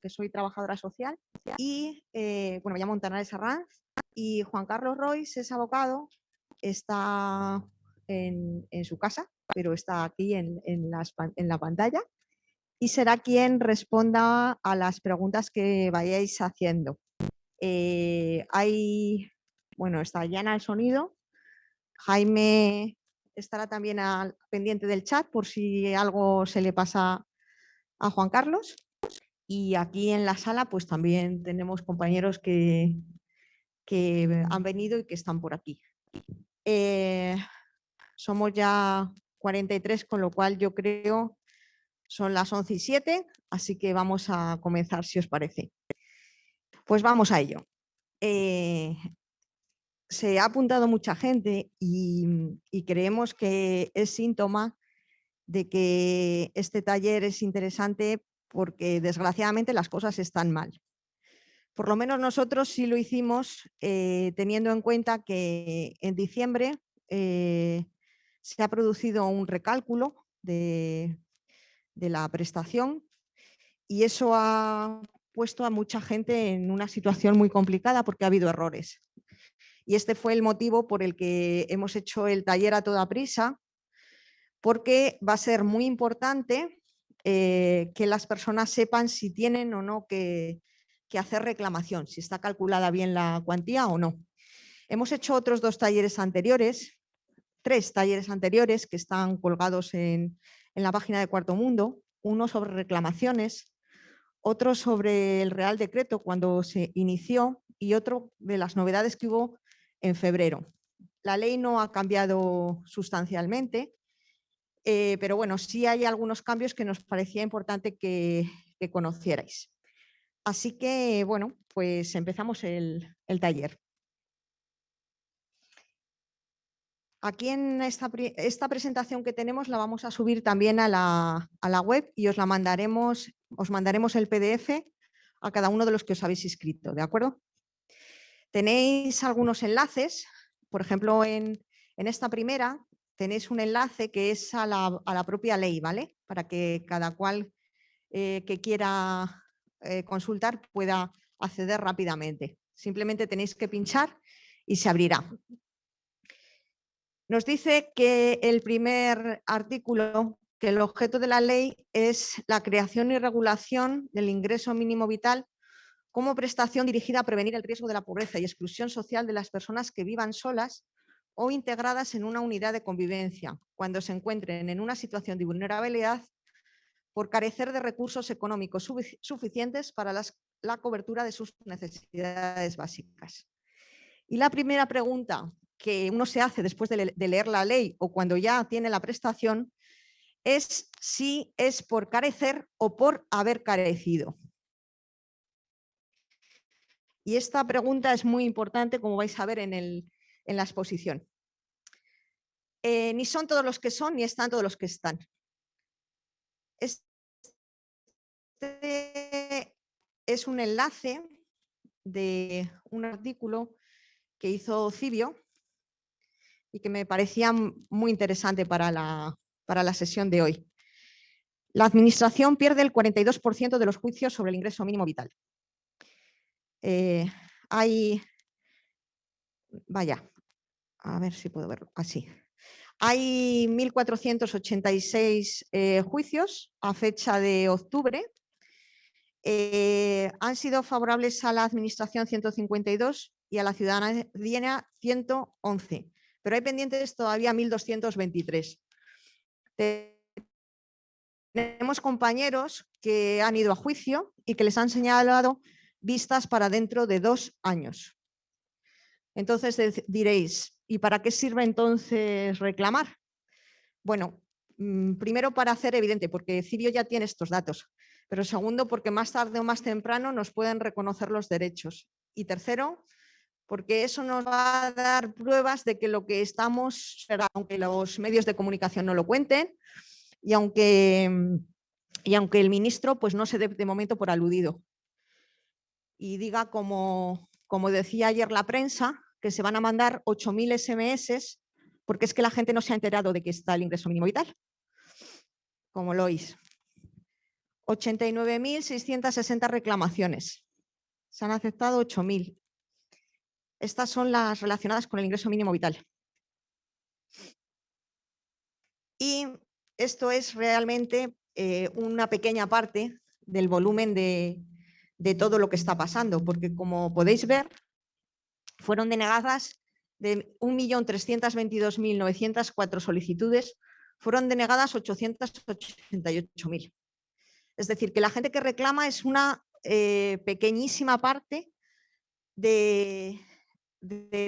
porque soy trabajadora social. Y bueno, me llamo Montanales Arranz y Juan Carlos Rois es abogado, está en su casa, pero está aquí en la pantalla y será quien responda a las preguntas que vayáis haciendo. Bueno, está Yana el sonido, Jaime estará también pendiente del chat por si algo se le pasa a Juan Carlos. Y aquí en la sala pues también tenemos compañeros que han venido y que están por aquí. Somos ya 43, con lo cual yo creo son las 11:07, así que vamos a comenzar si os parece. Pues vamos a ello. Se ha apuntado mucha gente y creemos que es síntoma de que este taller es interesante porque desgraciadamente las cosas están mal. Por lo menos nosotros sí lo hicimos teniendo en cuenta que en diciembre se ha producido un recálculo de la prestación y eso ha puesto a mucha gente en una situación muy complicada porque ha habido errores. Y este fue el motivo por el que hemos hecho el taller a toda prisa, porque va a ser muy importante que las personas sepan si tienen o no que hacer reclamación, si está calculada bien la cuantía o no. Hemos hecho otros 2 talleres anteriores, 3 talleres anteriores que están colgados en la página de Cuarto Mundo, uno sobre reclamaciones, otro sobre el Real Decreto cuando se inició y otro de las novedades que hubo en febrero. La ley no ha cambiado sustancialmente, pero bueno, sí hay algunos cambios que nos parecía importante que conocierais. Así que, bueno, pues empezamos el taller. Aquí en esta presentación que tenemos la vamos a subir también a la web y os mandaremos el PDF a cada uno de los que os habéis inscrito, ¿de acuerdo? Tenéis algunos enlaces, por ejemplo, en esta primera tenéis un enlace que es a la propia ley, ¿vale? Para que cada cual que quiera consultar pueda acceder rápidamente. Simplemente tenéis que pinchar y se abrirá. Nos dice que el primer artículo, que el objeto de la ley es la creación y regulación del ingreso mínimo vital como prestación dirigida a prevenir el riesgo de la pobreza y exclusión social de las personas que vivan solas o integradas en una unidad de convivencia, cuando se encuentren en una situación de vulnerabilidad por carecer de recursos económicos suficientes para la cobertura de sus necesidades básicas. Y la primera pregunta que uno se hace después de leer la ley o cuando ya tiene la prestación es si es por carecer o por haber carecido. Y esta pregunta es muy importante, como vais a ver en la exposición. Ni son todos los que son, ni están todos los que están. Este es un enlace de un artículo que hizo Cibio y que me parecía muy interesante para la sesión de hoy. La Administración pierde el 42% de los juicios sobre el ingreso mínimo vital. A ver si puedo verlo así. Hay 1.486 juicios a fecha de octubre. Han sido favorables a la Administración 152 y a la ciudadanía 111, pero hay pendientes todavía 1.223. Tenemos compañeros que han ido a juicio y que les han señalado vistas para dentro de 2 años. Entonces diréis, ¿y para qué sirve entonces reclamar? Bueno, primero para hacer evidente, porque Cibio ya tiene estos datos, pero segundo porque más tarde o más temprano nos pueden reconocer los derechos. Y tercero, porque eso nos va a dar pruebas de que lo que estamos, aunque los medios de comunicación no lo cuenten y aunque el ministro pues no se dé de momento por aludido y diga, como decía ayer la prensa, que se van a mandar 8.000 SMS porque es que la gente no se ha enterado de que está el ingreso mínimo vital, como lo oís. 89.660 reclamaciones. Se han aceptado 8.000. Estas son las relacionadas con el ingreso mínimo vital. Y esto es realmente una pequeña parte del volumen de todo lo que está pasando, porque como podéis ver, fueron denegadas de 1.322.904 solicitudes, fueron denegadas 888.000. Es decir, que la gente que reclama es una pequeñísima parte de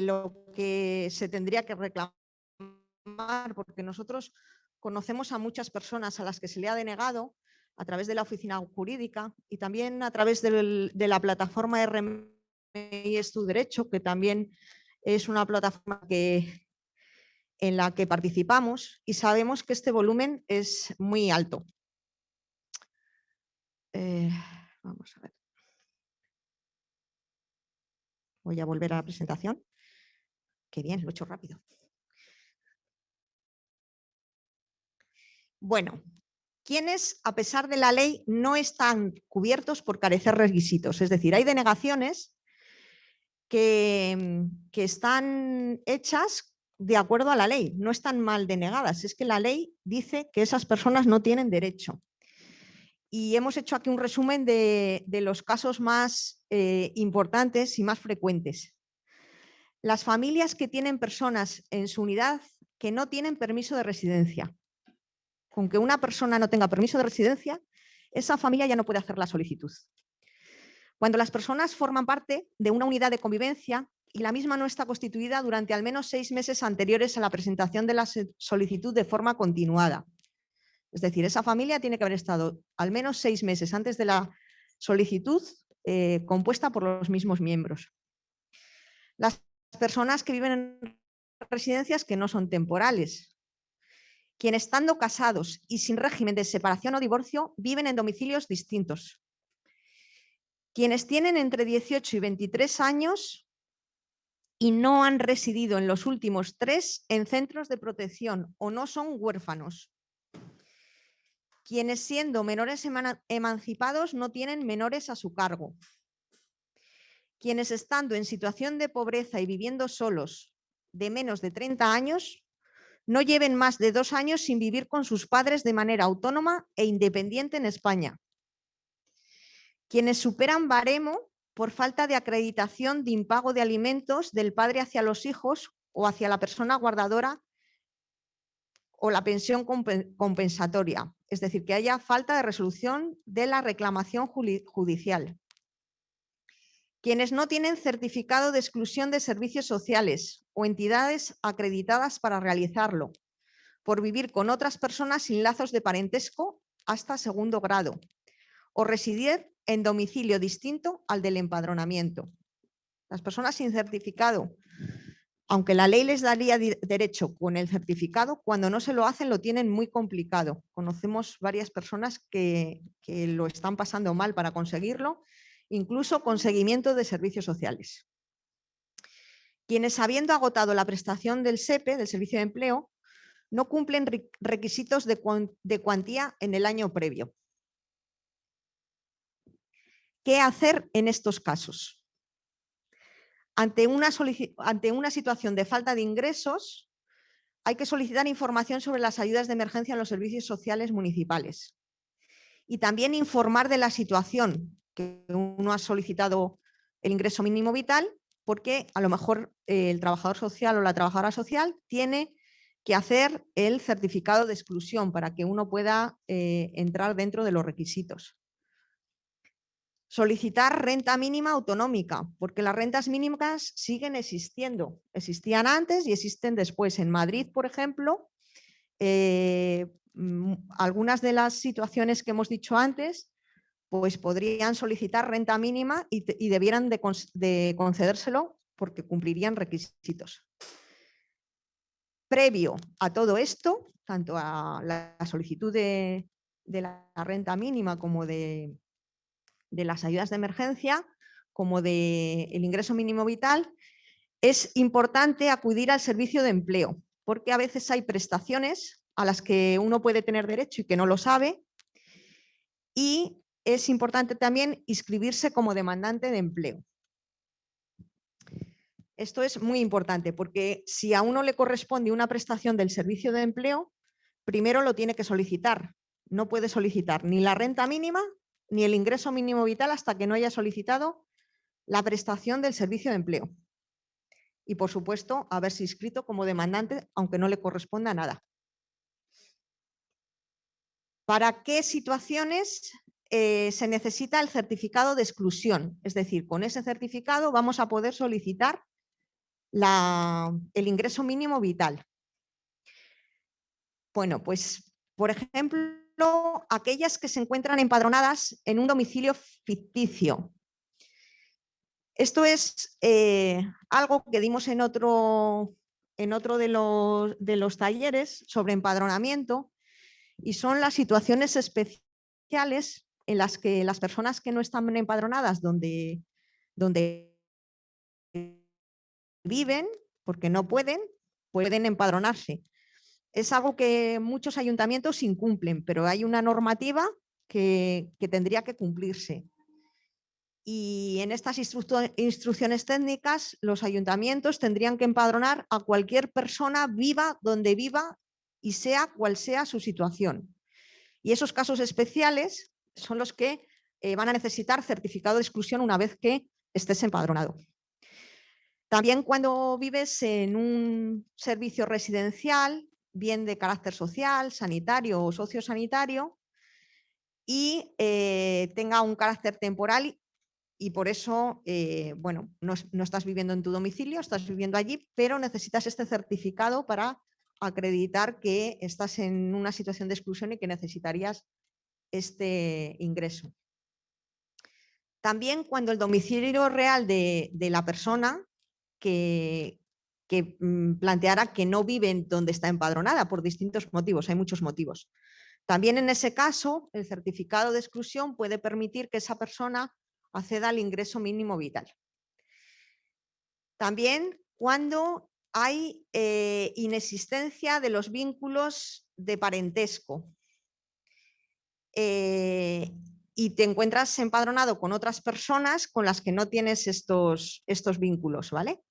lo que se tendría que reclamar, porque nosotros conocemos a muchas personas a las que se le ha denegado a través de la oficina jurídica y también a través de la plataforma RMI es tu derecho, que también es una plataforma en la que participamos y sabemos que este volumen es muy alto. Vamos a ver. Voy a volver a la presentación. Qué bien, lo he hecho rápido. Bueno, ¿quiénes, a pesar de la ley, no están cubiertos por carecer requisitos? Es decir, hay denegaciones que están hechas de acuerdo a la ley, no están mal denegadas. Es que la ley dice que esas personas no tienen derecho. Y hemos hecho aquí un resumen de los casos más importantes y más frecuentes. Las familias que tienen personas en su unidad que no tienen permiso de residencia. Con que una persona no tenga permiso de residencia, esa familia ya no puede hacer la solicitud. Cuando las personas forman parte de una unidad de convivencia y la misma no está constituida durante al menos 6 meses anteriores a la presentación de la solicitud de forma continuada. Es decir, esa familia tiene que haber estado al menos 6 meses antes de la solicitud compuesta por los mismos miembros. Las personas que viven en residencias que no son temporales. Quienes estando casados y sin régimen de separación o divorcio viven en domicilios distintos. Quienes tienen entre 18 y 23 años y no han residido en los últimos 3 en centros de protección o no son huérfanos. Quienes siendo menores emancipados no tienen menores a su cargo. Quienes estando en situación de pobreza y viviendo solos de menos de 30 años no lleven más de 2 años sin vivir con sus padres de manera autónoma e independiente en España. Quienes superan baremo por falta de acreditación de impago de alimentos del padre hacia los hijos o hacia la persona guardadora o la pensión compensatoria. Es decir, que haya falta de resolución de la reclamación judicial. Quienes no tienen certificado de exclusión de servicios sociales o entidades acreditadas para realizarlo, por vivir con otras personas sin lazos de parentesco hasta segundo grado, o residir en domicilio distinto al del empadronamiento. Las personas sin certificado, aunque la ley les daría derecho con el certificado, cuando no se lo hacen lo tienen muy complicado. Conocemos varias personas que lo están pasando mal para conseguirlo, incluso con seguimiento de servicios sociales. Quienes, habiendo agotado la prestación del SEPE, del Servicio de Empleo, no cumplen requisitos de cuantía en el año previo. ¿Qué hacer en estos casos? Ante una situación de falta de ingresos, hay que solicitar información sobre las ayudas de emergencia en los servicios sociales municipales y también informar de la situación que uno ha solicitado el ingreso mínimo vital, porque a lo mejor el trabajador social o la trabajadora social tiene que hacer el certificado de exclusión para que uno pueda entrar dentro de los requisitos. Solicitar renta mínima autonómica, porque las rentas mínimas siguen existiendo. Existían antes y existen después. En Madrid, por ejemplo, algunas de las situaciones que hemos dicho antes, pues podrían solicitar renta mínima y debieran de concedérselo porque cumplirían requisitos. Previo a todo esto, tanto a la solicitud de la renta mínima como de las ayudas de emergencia, como del ingreso mínimo vital, es importante acudir al servicio de empleo, porque a veces hay prestaciones a las que uno puede tener derecho y que no lo sabe, y es importante también inscribirse como demandante de empleo. Esto es muy importante porque si a uno le corresponde una prestación del servicio de empleo, primero lo tiene que solicitar. No puede solicitar ni la renta mínima ni el ingreso mínimo vital hasta que no haya solicitado la prestación del servicio de empleo. Y, por supuesto, haberse inscrito como demandante, aunque no le corresponda nada. ¿Para qué situaciones se necesita el certificado de exclusión? Es decir, con ese certificado vamos a poder solicitar el ingreso mínimo vital. Bueno, pues, por ejemplo, aquellas que se encuentran empadronadas en un domicilio ficticio. Esto es algo que dimos en otro de los talleres sobre empadronamiento, y son las situaciones especiales en las que las personas que no están empadronadas donde viven, porque no pueden empadronarse. Es algo que muchos ayuntamientos incumplen, pero hay una normativa que tendría que cumplirse. Y en estas instrucciones técnicas, los ayuntamientos tendrían que empadronar a cualquier persona, viva donde viva y sea cual sea su situación. Y esos casos especiales son los que van a necesitar certificado de exclusión una vez que estés empadronado. También cuando vives en un servicio residencial, bien de carácter social, sanitario o sociosanitario, y tenga un carácter temporal y por eso, bueno, no estás viviendo en tu domicilio, estás viviendo allí, pero necesitas este certificado para acreditar que estás en una situación de exclusión y que necesitarías este ingreso. También cuando el domicilio real de la persona que planteara que no vive en donde está empadronada por distintos motivos, hay muchos motivos. También en ese caso, el certificado de exclusión puede permitir que esa persona acceda al ingreso mínimo vital. También cuando hay inexistencia de los vínculos de parentesco y te encuentras empadronado con otras personas con las que no tienes estos vínculos, ¿vale?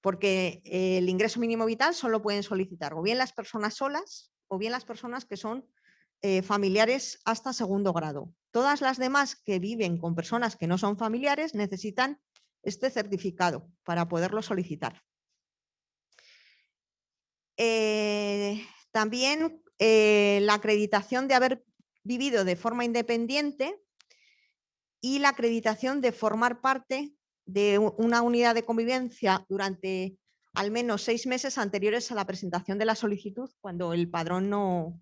Porque el ingreso mínimo vital solo pueden solicitar o bien las personas solas o bien las personas que son familiares hasta segundo grado. Todas las demás que viven con personas que no son familiares necesitan este certificado para poderlo solicitar. También la acreditación de haber vivido de forma independiente y la acreditación de formar parte de una unidad de convivencia durante al menos 6 meses anteriores a la presentación de la solicitud, cuando el padrón no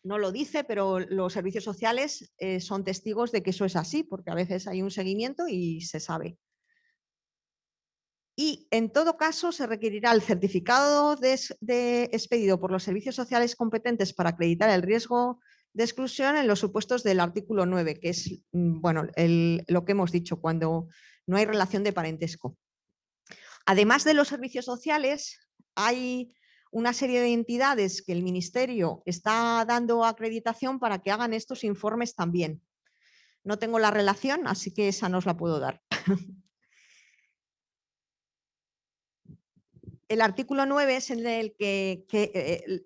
lo dice, pero los servicios sociales son testigos de que eso es así, porque a veces hay un seguimiento y se sabe. Y en todo caso se requerirá el certificado expedido por los servicios sociales competentes para acreditar el riesgo de exclusión en los supuestos del artículo 9, que es bueno, lo que hemos dicho, cuando no hay relación de parentesco. Además de los servicios sociales, hay una serie de entidades que el Ministerio está dando acreditación para que hagan estos informes también. No tengo la relación, así que esa no os la puedo dar. El artículo 9 es en el que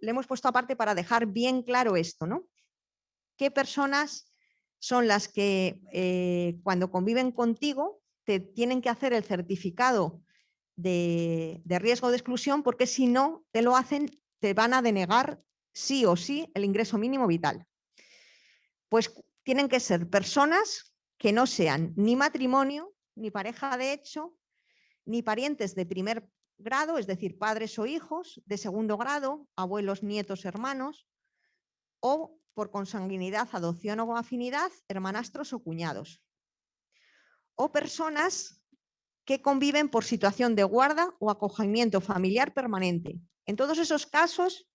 le hemos puesto aparte para dejar bien claro esto, ¿no? ¿Qué personas son las que cuando conviven contigo te tienen que hacer el certificado de riesgo de exclusión, porque si no te lo hacen, te van a denegar sí o sí el ingreso mínimo vital? Pues tienen que ser personas que no sean ni matrimonio, ni pareja de hecho, ni parientes de primer grado, es decir, padres o hijos, de segundo grado, abuelos, nietos, hermanos, o por consanguinidad, adopción o afinidad, hermanastros o cuñados. O personas que conviven por situación de guarda o acogimiento familiar permanente. En todos esos casos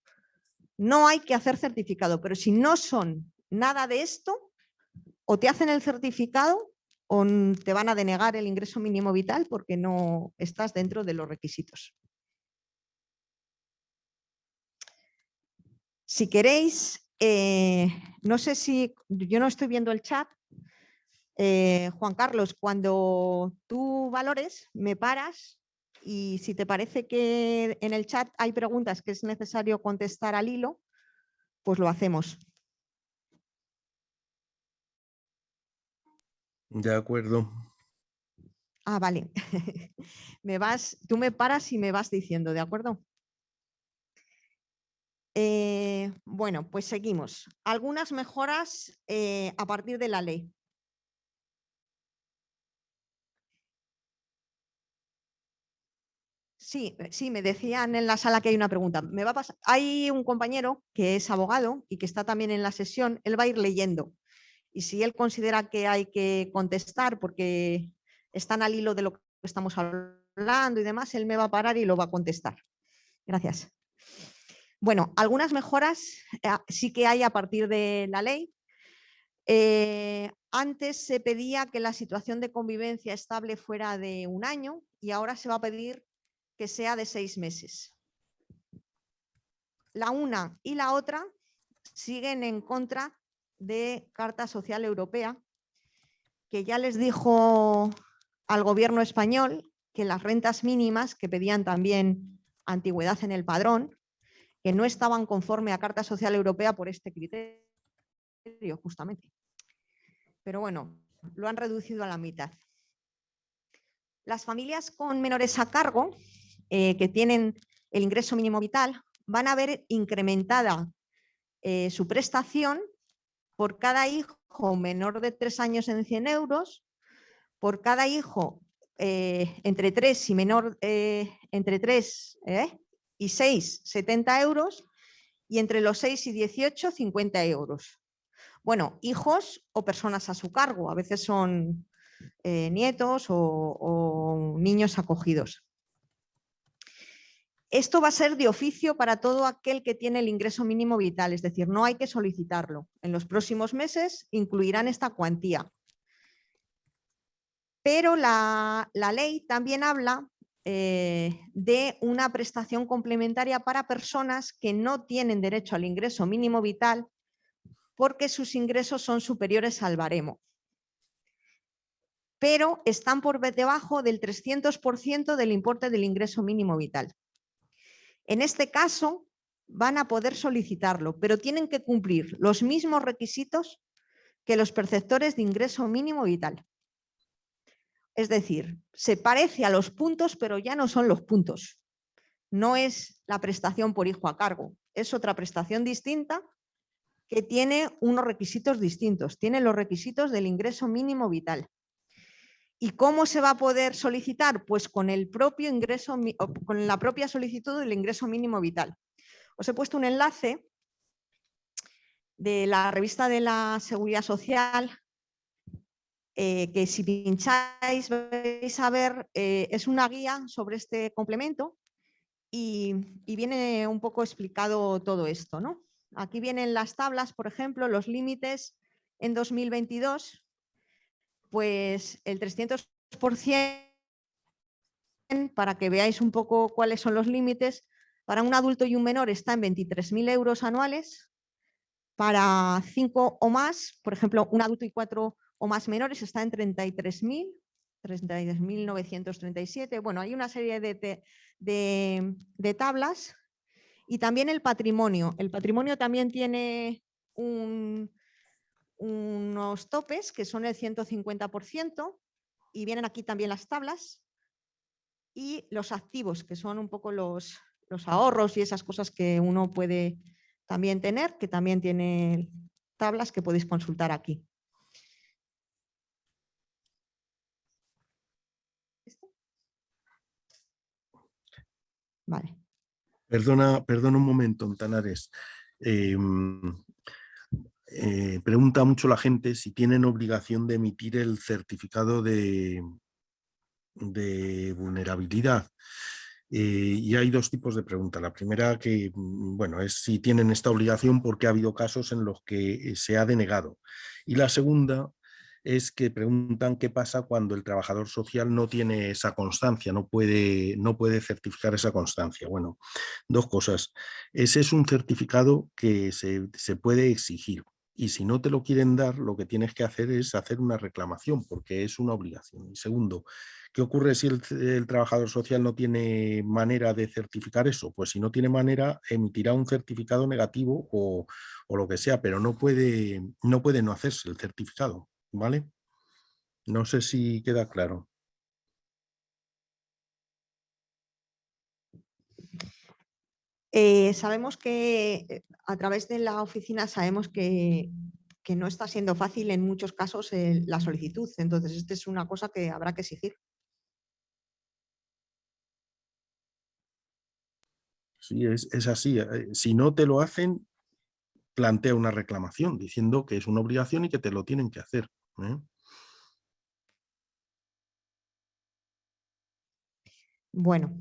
no hay que hacer certificado, pero si no son nada de esto, o te hacen el certificado o te van a denegar el ingreso mínimo vital porque no estás dentro de los requisitos. Si queréis, No sé si, yo no estoy viendo el chat. Juan Carlos, cuando tú valores, me paras y si te parece que en el chat hay preguntas que es necesario contestar al hilo, pues lo hacemos. De acuerdo. Ah, vale. Tú me paras y me vas diciendo, ¿de acuerdo? Bueno, pues seguimos. Algunas mejoras a partir de la ley. Sí, sí, me decían en la sala que hay una pregunta. Me va a pasar. Hay un compañero que es abogado y que está también en la sesión, él va a ir leyendo. Y si él considera que hay que contestar porque están al hilo de lo que estamos hablando y demás, él me va a parar y lo va a contestar. Gracias. Bueno, algunas mejoras sí que hay a partir de la ley. Antes se pedía que la situación de convivencia estable fuera de 1 año y ahora se va a pedir que sea de 6 meses. La una y la otra siguen en contra de Carta Social Europea, que ya les dijo al gobierno español que las rentas mínimas, que pedían también antigüedad en el padrón, que no estaban conforme a Carta Social Europea por este criterio, justamente. Pero bueno, lo han reducido a la mitad. Las familias con menores a cargo, que tienen el ingreso mínimo vital, van a ver incrementada su prestación por cada hijo menor de 3 años en 100 euros, por cada hijo entre 3 y menor entre 3 y 6, 70 euros, y entre los 6 y 18, 50 euros. Bueno, hijos o personas a su cargo, a veces son nietos o niños acogidos. Esto va a ser de oficio para todo aquel que tiene el ingreso mínimo vital, es decir, no hay que solicitarlo. En los próximos meses incluirán esta cuantía. Pero la ley también habla de una prestación complementaria para personas que no tienen derecho al ingreso mínimo vital porque sus ingresos son superiores al baremo, pero están por debajo del 300% del importe del ingreso mínimo vital. En este caso van a poder solicitarlo, pero tienen que cumplir los mismos requisitos que los perceptores de ingreso mínimo vital. Es decir, se parece a los puntos, pero ya no son los puntos. No es la prestación por hijo a cargo, es otra prestación distinta que tiene unos requisitos distintos, tiene los requisitos del ingreso mínimo vital. ¿Y cómo se va a poder solicitar? Pues con el propio ingreso, con la propia solicitud del ingreso mínimo vital. Os he puesto un enlace de la revista de la Seguridad Social, que si pincháis vais a ver, es una guía sobre este complemento y viene un poco explicado todo esto, ¿no? Aquí vienen las tablas, por ejemplo, los límites en 2022, pues el 300%, para que veáis un poco cuáles son los límites, para un adulto y un menor está en 23.000 euros anuales, para 5 o más, por ejemplo, un adulto y 4 o más menores está en 33.000, 33.937. Bueno, hay una serie de tablas. Y también el patrimonio. El patrimonio también tiene unos topes que son el 150%, y vienen aquí también las tablas, y los activos, que son un poco los ahorros y esas cosas que uno puede también tener, que también tiene tablas que podéis consultar aquí. Vale. Perdona un momento, Tanares. Pregunta mucho la gente si tienen obligación de emitir el certificado de vulnerabilidad. Y hay dos tipos de preguntas. La primera que, bueno, es si tienen esta obligación porque ha habido casos en los que se ha denegado. Y la segunda es que preguntan qué pasa cuando el trabajador social no tiene esa constancia, no puede certificar esa constancia. Bueno, dos cosas. Ese es un certificado que se puede exigir. Y si no te lo quieren dar, lo que tienes que hacer es hacer una reclamación, porque es una obligación. Y segundo, ¿qué ocurre si el trabajador social no tiene manera de certificar eso? Pues si no tiene manera, emitirá un certificado negativo o lo que sea, pero no puede no hacerse el certificado, ¿vale? No sé si queda claro. Sabemos que a través de la oficina sabemos que no está siendo fácil en muchos casos la solicitud. Entonces, esta es una cosa que habrá que exigir. Sí, es así. Si no te lo hacen, plantea una reclamación diciendo que es una obligación y que te lo tienen que hacer, ¿eh? Bueno,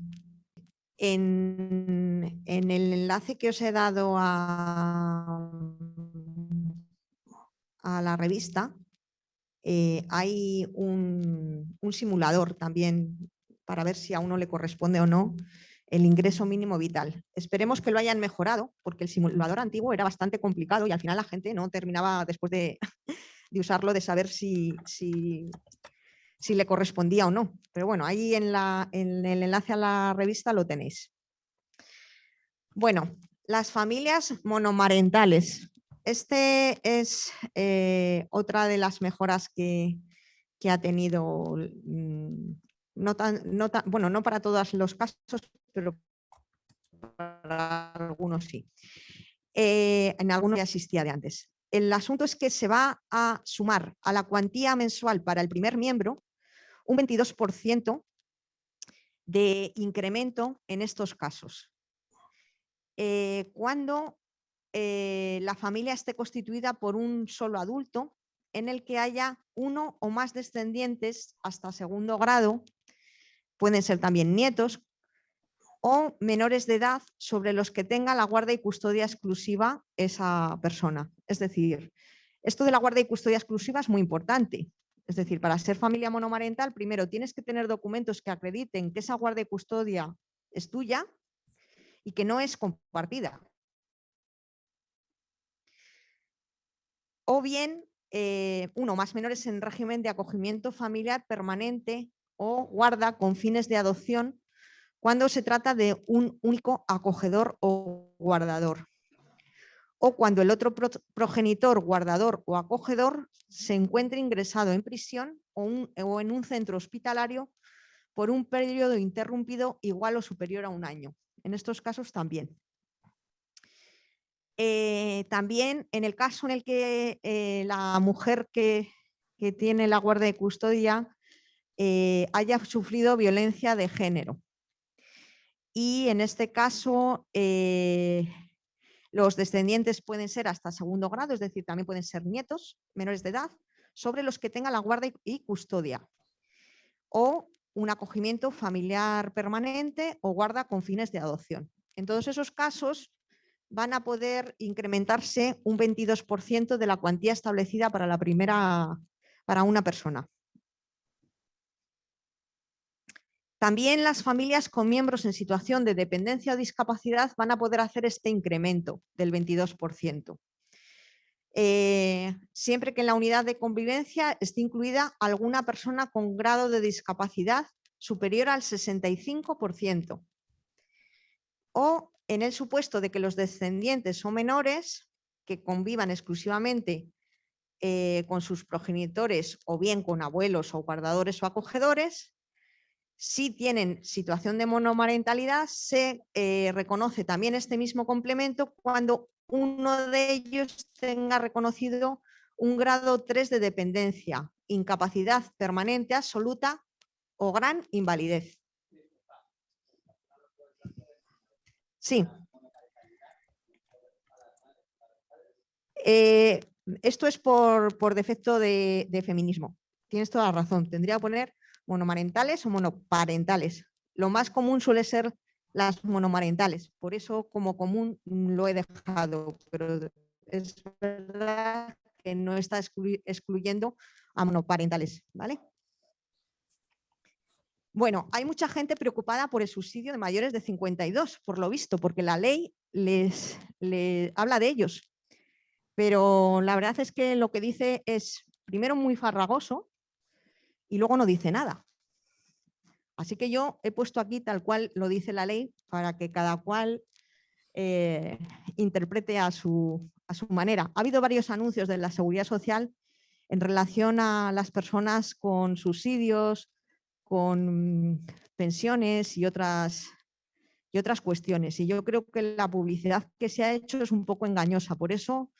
en el enlace que os he dado a la revista, hay un simulador también para ver si a uno le corresponde o no el ingreso mínimo vital. Esperemos que lo hayan mejorado, porque el simulador antiguo era bastante complicado y al final la gente no terminaba, después de, de usarlo, de saber si le correspondía o no. Pero bueno, ahí en el enlace a la revista lo tenéis. Bueno, las familias monomarentales. Este es otra de las mejoras que ha tenido, bueno, no para todos los casos, pero para algunos sí. En algunos ya existía de antes. El asunto es que se va a sumar a la cuantía mensual para el primer miembro un 22% de incremento en estos casos. Cuando la familia esté constituida por un solo adulto en el que haya uno o más descendientes hasta segundo grado, pueden ser también nietos o menores de edad sobre los que tenga la guardia y custodia exclusiva esa persona. Es decir, esto de la guardia y custodia exclusiva es muy importante. Es decir, para ser familia monomarental, primero tienes que tener documentos que acrediten que esa guardia y custodia es tuya y que no es compartida. O bien, uno o más menores en régimen de acogimiento familiar permanente o guarda con fines de adopción cuando se trata de un único acogedor o guardador. O cuando el otro progenitor, guardador o acogedor se encuentre ingresado en prisión o en un centro hospitalario por un periodo interrumpido igual o superior a un año. En estos casos también. También en el caso en el que la mujer que tiene la guardia de custodia haya sufrido violencia de género. Y en este caso los descendientes pueden ser hasta segundo grado, es decir, también pueden ser nietos menores de edad, sobre los que tenga la guardia y custodia. O un acogimiento familiar permanente o guarda con fines de adopción. En todos esos casos van a poder incrementarse un 22% de la cuantía establecida para una persona. También las familias con miembros en situación de dependencia o discapacidad van a poder hacer este incremento del 22%. Siempre que en la unidad de convivencia esté incluida alguna persona con grado de discapacidad superior al 65%. O en el supuesto de que los descendientes o menores que convivan exclusivamente con sus progenitores o bien con abuelos o guardadores o acogedores, si tienen situación de monomarentalidad, se reconoce también este mismo complemento cuando uno de ellos tenga reconocido un grado 3 de dependencia, incapacidad permanente absoluta o gran invalidez. Sí. Esto es por defecto de feminismo. Tienes toda la razón. Tendría que poner monomarentales o monoparentales. Lo más común suele ser las monomarentales. Por eso, como común, lo he dejado. Pero es verdad que no está excluyendo a monoparentales, ¿vale? Bueno, hay mucha gente preocupada por el subsidio de mayores de 52, por lo visto, porque la ley les habla de ellos. Pero la verdad es que lo que dice es, primero, muy farragoso y luego no dice nada. Así que yo he puesto aquí tal cual lo dice la ley para que cada cual interprete a su manera. Ha habido varios anuncios de la Seguridad Social en relación a las personas con subsidios, con pensiones y otras cuestiones. Y yo creo que la publicidad que se ha hecho es un poco engañosa. Por eso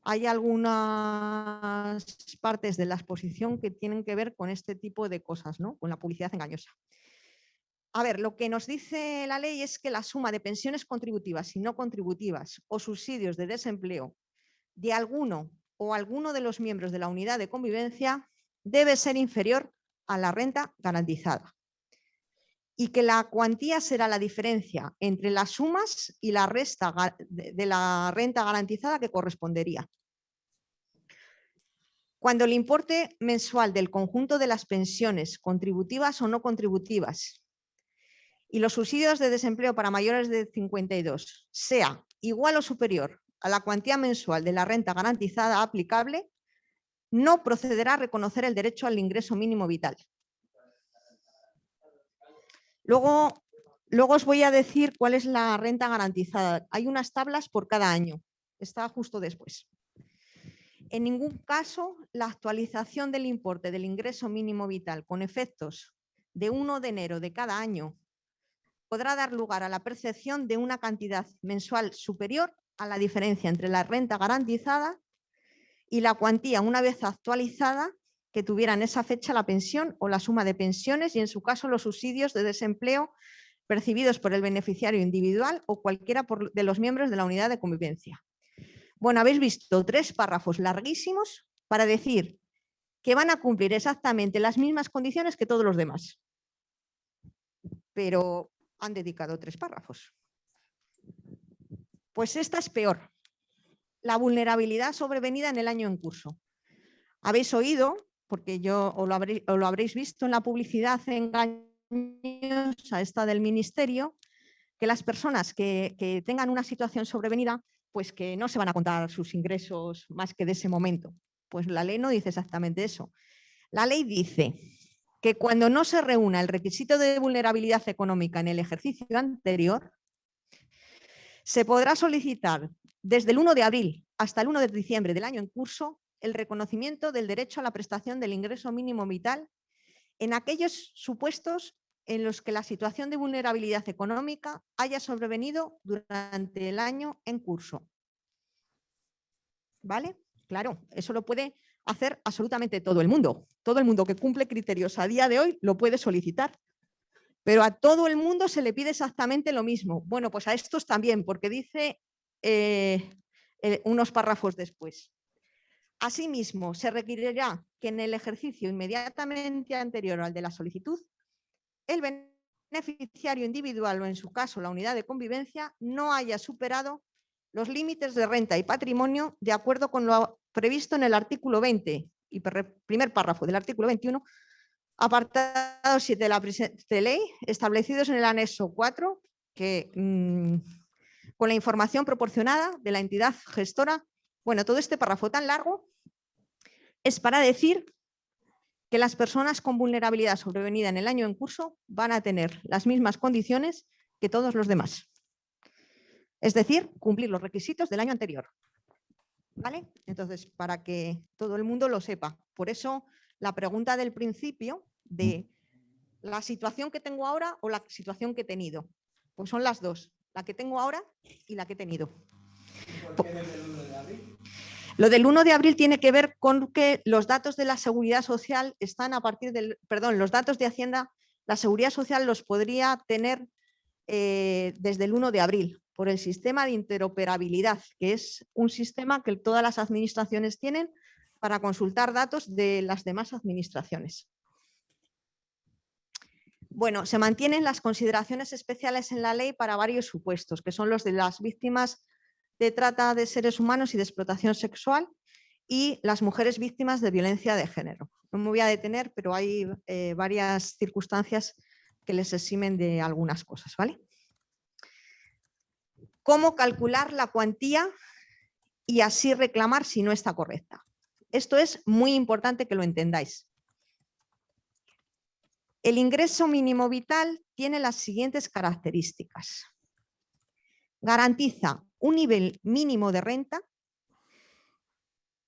hay algunas partes de la exposición que tienen que ver con este tipo de cosas, ¿no? Con la publicidad engañosa. A ver, lo que nos dice la ley es que la suma de pensiones contributivas y no contributivas o subsidios de desempleo de alguno o alguno de los miembros de la unidad de convivencia debe ser inferior a la renta garantizada y que la cuantía será la diferencia entre las sumas y la resta de la renta garantizada que correspondería. Cuando el importe mensual del conjunto de las pensiones contributivas o no contributivas y los subsidios de desempleo para mayores de 52 sea igual o superior a la cuantía mensual de la renta garantizada aplicable, no procederá a reconocer el derecho al ingreso mínimo vital. Luego os voy a decir cuál es la renta garantizada. Hay unas tablas por cada año. Está justo después. En ningún caso, la actualización del importe del ingreso mínimo vital con efectos de 1 de enero de cada año podrá dar lugar a la percepción de una cantidad mensual superior a la diferencia entre la renta garantizada y la cuantía, una vez actualizada, que tuviera en esa fecha la pensión o la suma de pensiones y, en su caso, los subsidios de desempleo percibidos por el beneficiario individual o cualquiera de los miembros de la unidad de convivencia. Bueno, habéis visto 3 párrafos larguísimos para decir que van a cumplir exactamente las mismas condiciones que todos los demás. Pero han dedicado 3 párrafos. Pues esta es peor. La vulnerabilidad sobrevenida en el año en curso. Habéis oído, porque o lo habréis visto en la publicidad engañosa esta del Ministerio, que las personas que tengan una situación sobrevenida, pues que no se van a contar sus ingresos más que de ese momento. Pues la ley no dice exactamente eso. La ley dice que cuando no se reúna el requisito de vulnerabilidad económica en el ejercicio anterior, se podrá solicitar desde el 1 de abril hasta el 1 de diciembre del año en curso el reconocimiento del derecho a la prestación del ingreso mínimo vital en aquellos supuestos en los que la situación de vulnerabilidad económica haya sobrevenido durante el año en curso. ¿Vale? Claro, eso lo puede hacer absolutamente todo el mundo. Todo el mundo que cumple criterios a día de hoy lo puede solicitar. Pero a todo el mundo se le pide exactamente lo mismo. Bueno, pues a estos también, porque dice unos párrafos después. Asimismo, se requerirá que en el ejercicio inmediatamente anterior al de la solicitud, el beneficiario individual o, en su caso, la unidad de convivencia, no haya superado los límites de renta y patrimonio de acuerdo con lo previsto en el artículo 20 y primer párrafo del artículo 21, apartado 7 de la presente ley, establecidos en el anexo 4, que con la información proporcionada de la entidad gestora. Bueno, todo este párrafo tan largo es para decir que las personas con vulnerabilidad sobrevenida en el año en curso van a tener las mismas condiciones que todos los demás. Es decir, cumplir los requisitos del año anterior. ¿Vale? Entonces, para que todo el mundo lo sepa. Por eso, la pregunta del principio de la situación que tengo ahora o la situación que he tenido. Pues son las dos, la que tengo ahora y la que he tenido. ¿Por qué desde el 1 de abril? Lo del 1 de abril tiene que ver con que los datos de la Seguridad Social están a partir del, los datos de Hacienda, la Seguridad Social los podría tener desde el 1 de abril por el sistema de interoperabilidad, que es un sistema que todas las administraciones tienen para consultar datos de las demás administraciones. Bueno, se mantienen las consideraciones especiales en la ley para varios supuestos, que son los de las víctimas de trata de seres humanos y de explotación sexual y las mujeres víctimas de violencia de género. No me voy a detener, pero hay varias circunstancias que les eximen de algunas cosas, ¿vale? ¿Cómo calcular la cuantía y así reclamar si no está correcta? Esto es muy importante que lo entendáis. El ingreso mínimo vital tiene las siguientes características. Garantiza un nivel mínimo de renta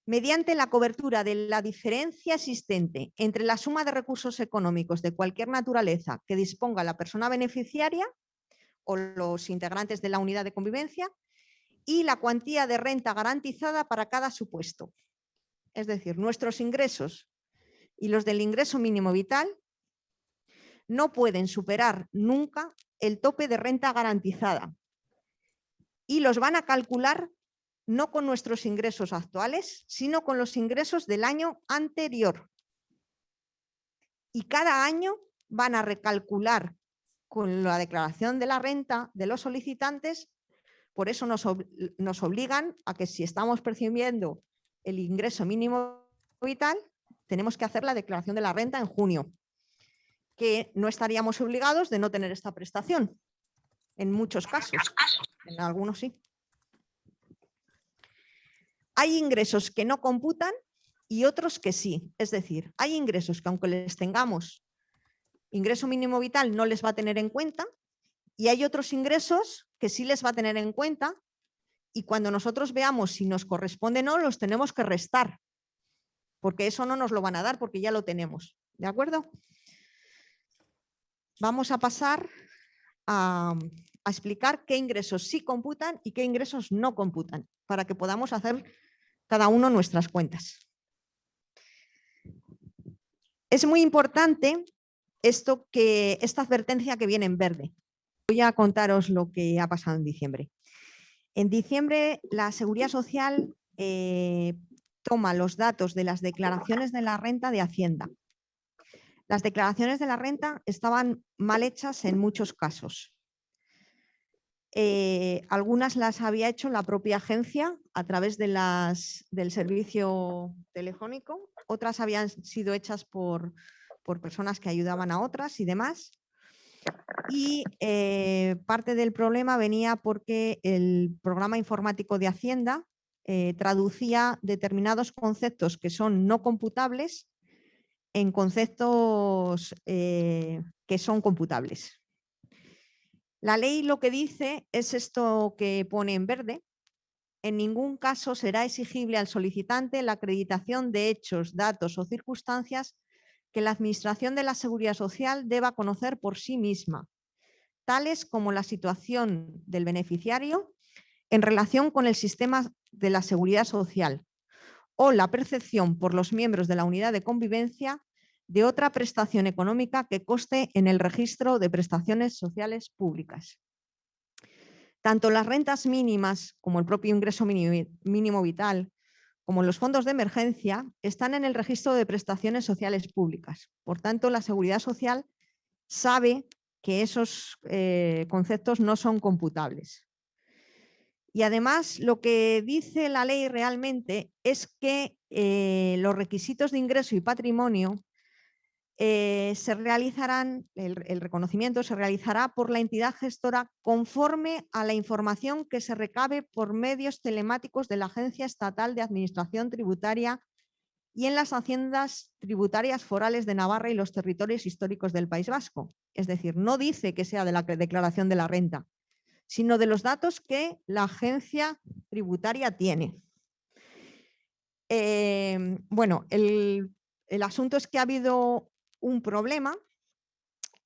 mediante la cobertura de la diferencia existente entre la suma de recursos económicos de cualquier naturaleza que disponga la persona beneficiaria o los integrantes de la unidad de convivencia y la cuantía de renta garantizada para cada supuesto. Es decir, nuestros ingresos y los del ingreso mínimo vital no pueden superar nunca el tope de renta garantizada y los van a calcular no con nuestros ingresos actuales, sino con los ingresos del año anterior. Y cada año van a recalcular con la declaración de la renta de los solicitantes. Por eso nos obligan a que si estamos percibiendo el ingreso mínimo vital, tenemos que hacer la declaración de la renta en junio, que no estaríamos obligados de no tener esta prestación, en muchos casos, en algunos sí. Hay ingresos que no computan y otros que sí. Es decir, hay ingresos que aunque les tengamos ingreso mínimo vital no les va a tener en cuenta y hay otros ingresos que sí les va a tener en cuenta y cuando nosotros veamos si nos corresponde o no, los tenemos que restar, porque eso no nos lo van a dar porque ya lo tenemos. ¿De acuerdo? Vamos a pasar a explicar qué ingresos sí computan y qué ingresos no computan, para que podamos hacer cada uno nuestras cuentas. Es muy importante esta advertencia que viene en verde. Voy a contaros lo que ha pasado en diciembre. En diciembre, la Seguridad Social toma los datos de las declaraciones de la renta de Hacienda. Las declaraciones de la renta estaban mal hechas en muchos casos. Algunas las había hecho la propia agencia a través de del servicio telefónico, otras habían sido hechas por personas que ayudaban a otras y demás. Y parte del problema venía porque el programa informático de Hacienda traducía determinados conceptos que son no computables en conceptos que son computables. La ley lo que dice es esto que pone en verde. En ningún caso será exigible al solicitante la acreditación de hechos, datos o circunstancias que la Administración de la Seguridad Social deba conocer por sí misma, tales como la situación del beneficiario en relación con el sistema de la Seguridad Social o la percepción por los miembros de la unidad de convivencia de otra prestación económica que conste en el registro de prestaciones sociales públicas. Tanto las rentas mínimas como el propio ingreso mínimo vital, como los fondos de emergencia, están en el registro de prestaciones sociales públicas. Por tanto, la Seguridad Social sabe que esos conceptos no son computables. Y además, lo que dice la ley realmente es que los requisitos de ingreso y patrimonio se realizarán, el reconocimiento se realizará por la entidad gestora conforme a la información que se recabe por medios telemáticos de la Agencia Estatal de Administración Tributaria y en las haciendas tributarias forales de Navarra y los territorios históricos del País Vasco. Es decir, no dice que sea de la declaración de la renta, sino de los datos que la agencia tributaria tiene. Bueno, el asunto es que ha habido un problema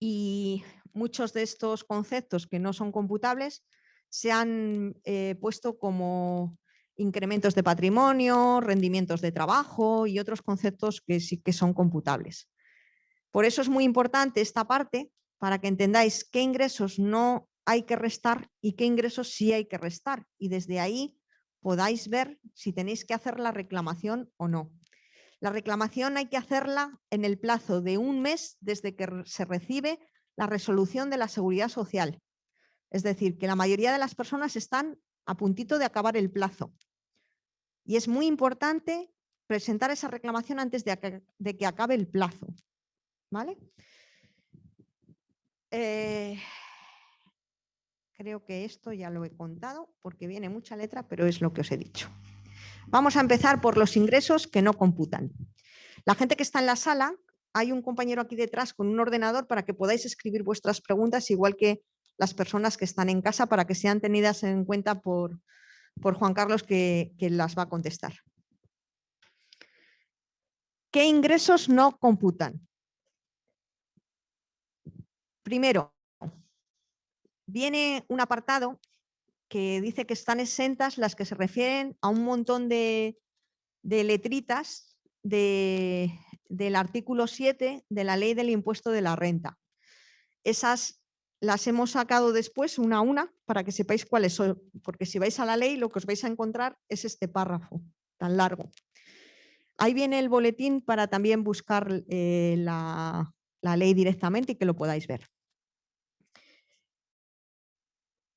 y muchos de estos conceptos que no son computables se han puesto como incrementos de patrimonio, rendimientos de trabajo y otros conceptos que sí que son computables. Por eso es muy importante esta parte para que entendáis qué ingresos no hay que restar y qué ingresos sí hay que restar y desde ahí podáis ver si tenéis que hacer la reclamación o no. La reclamación hay que hacerla en el plazo de un mes desde que se recibe la resolución de la Seguridad Social. Es decir, que la mayoría de las personas están a puntito de acabar el plazo. Y es muy importante presentar esa reclamación antes de que acabe el plazo. ¿Vale? Creo que esto ya lo he contado porque viene mucha letra, pero es lo que os he dicho. Vamos a empezar por los ingresos que no computan. La gente que está en la sala, hay un compañero aquí detrás con un ordenador para que podáis escribir vuestras preguntas, igual que las personas que están en casa, para que sean tenidas en cuenta por Juan Carlos, que las va a contestar. ¿Qué ingresos no computan? Primero, viene un apartado que dice que están exentas las que se refieren a un montón de letritas del artículo 7 de la ley del impuesto de la renta. Esas las hemos sacado después una a una para que sepáis cuáles son, porque si vais a la ley lo que os vais a encontrar es este párrafo tan largo. Ahí viene el boletín para también buscar la ley directamente y que lo podáis ver.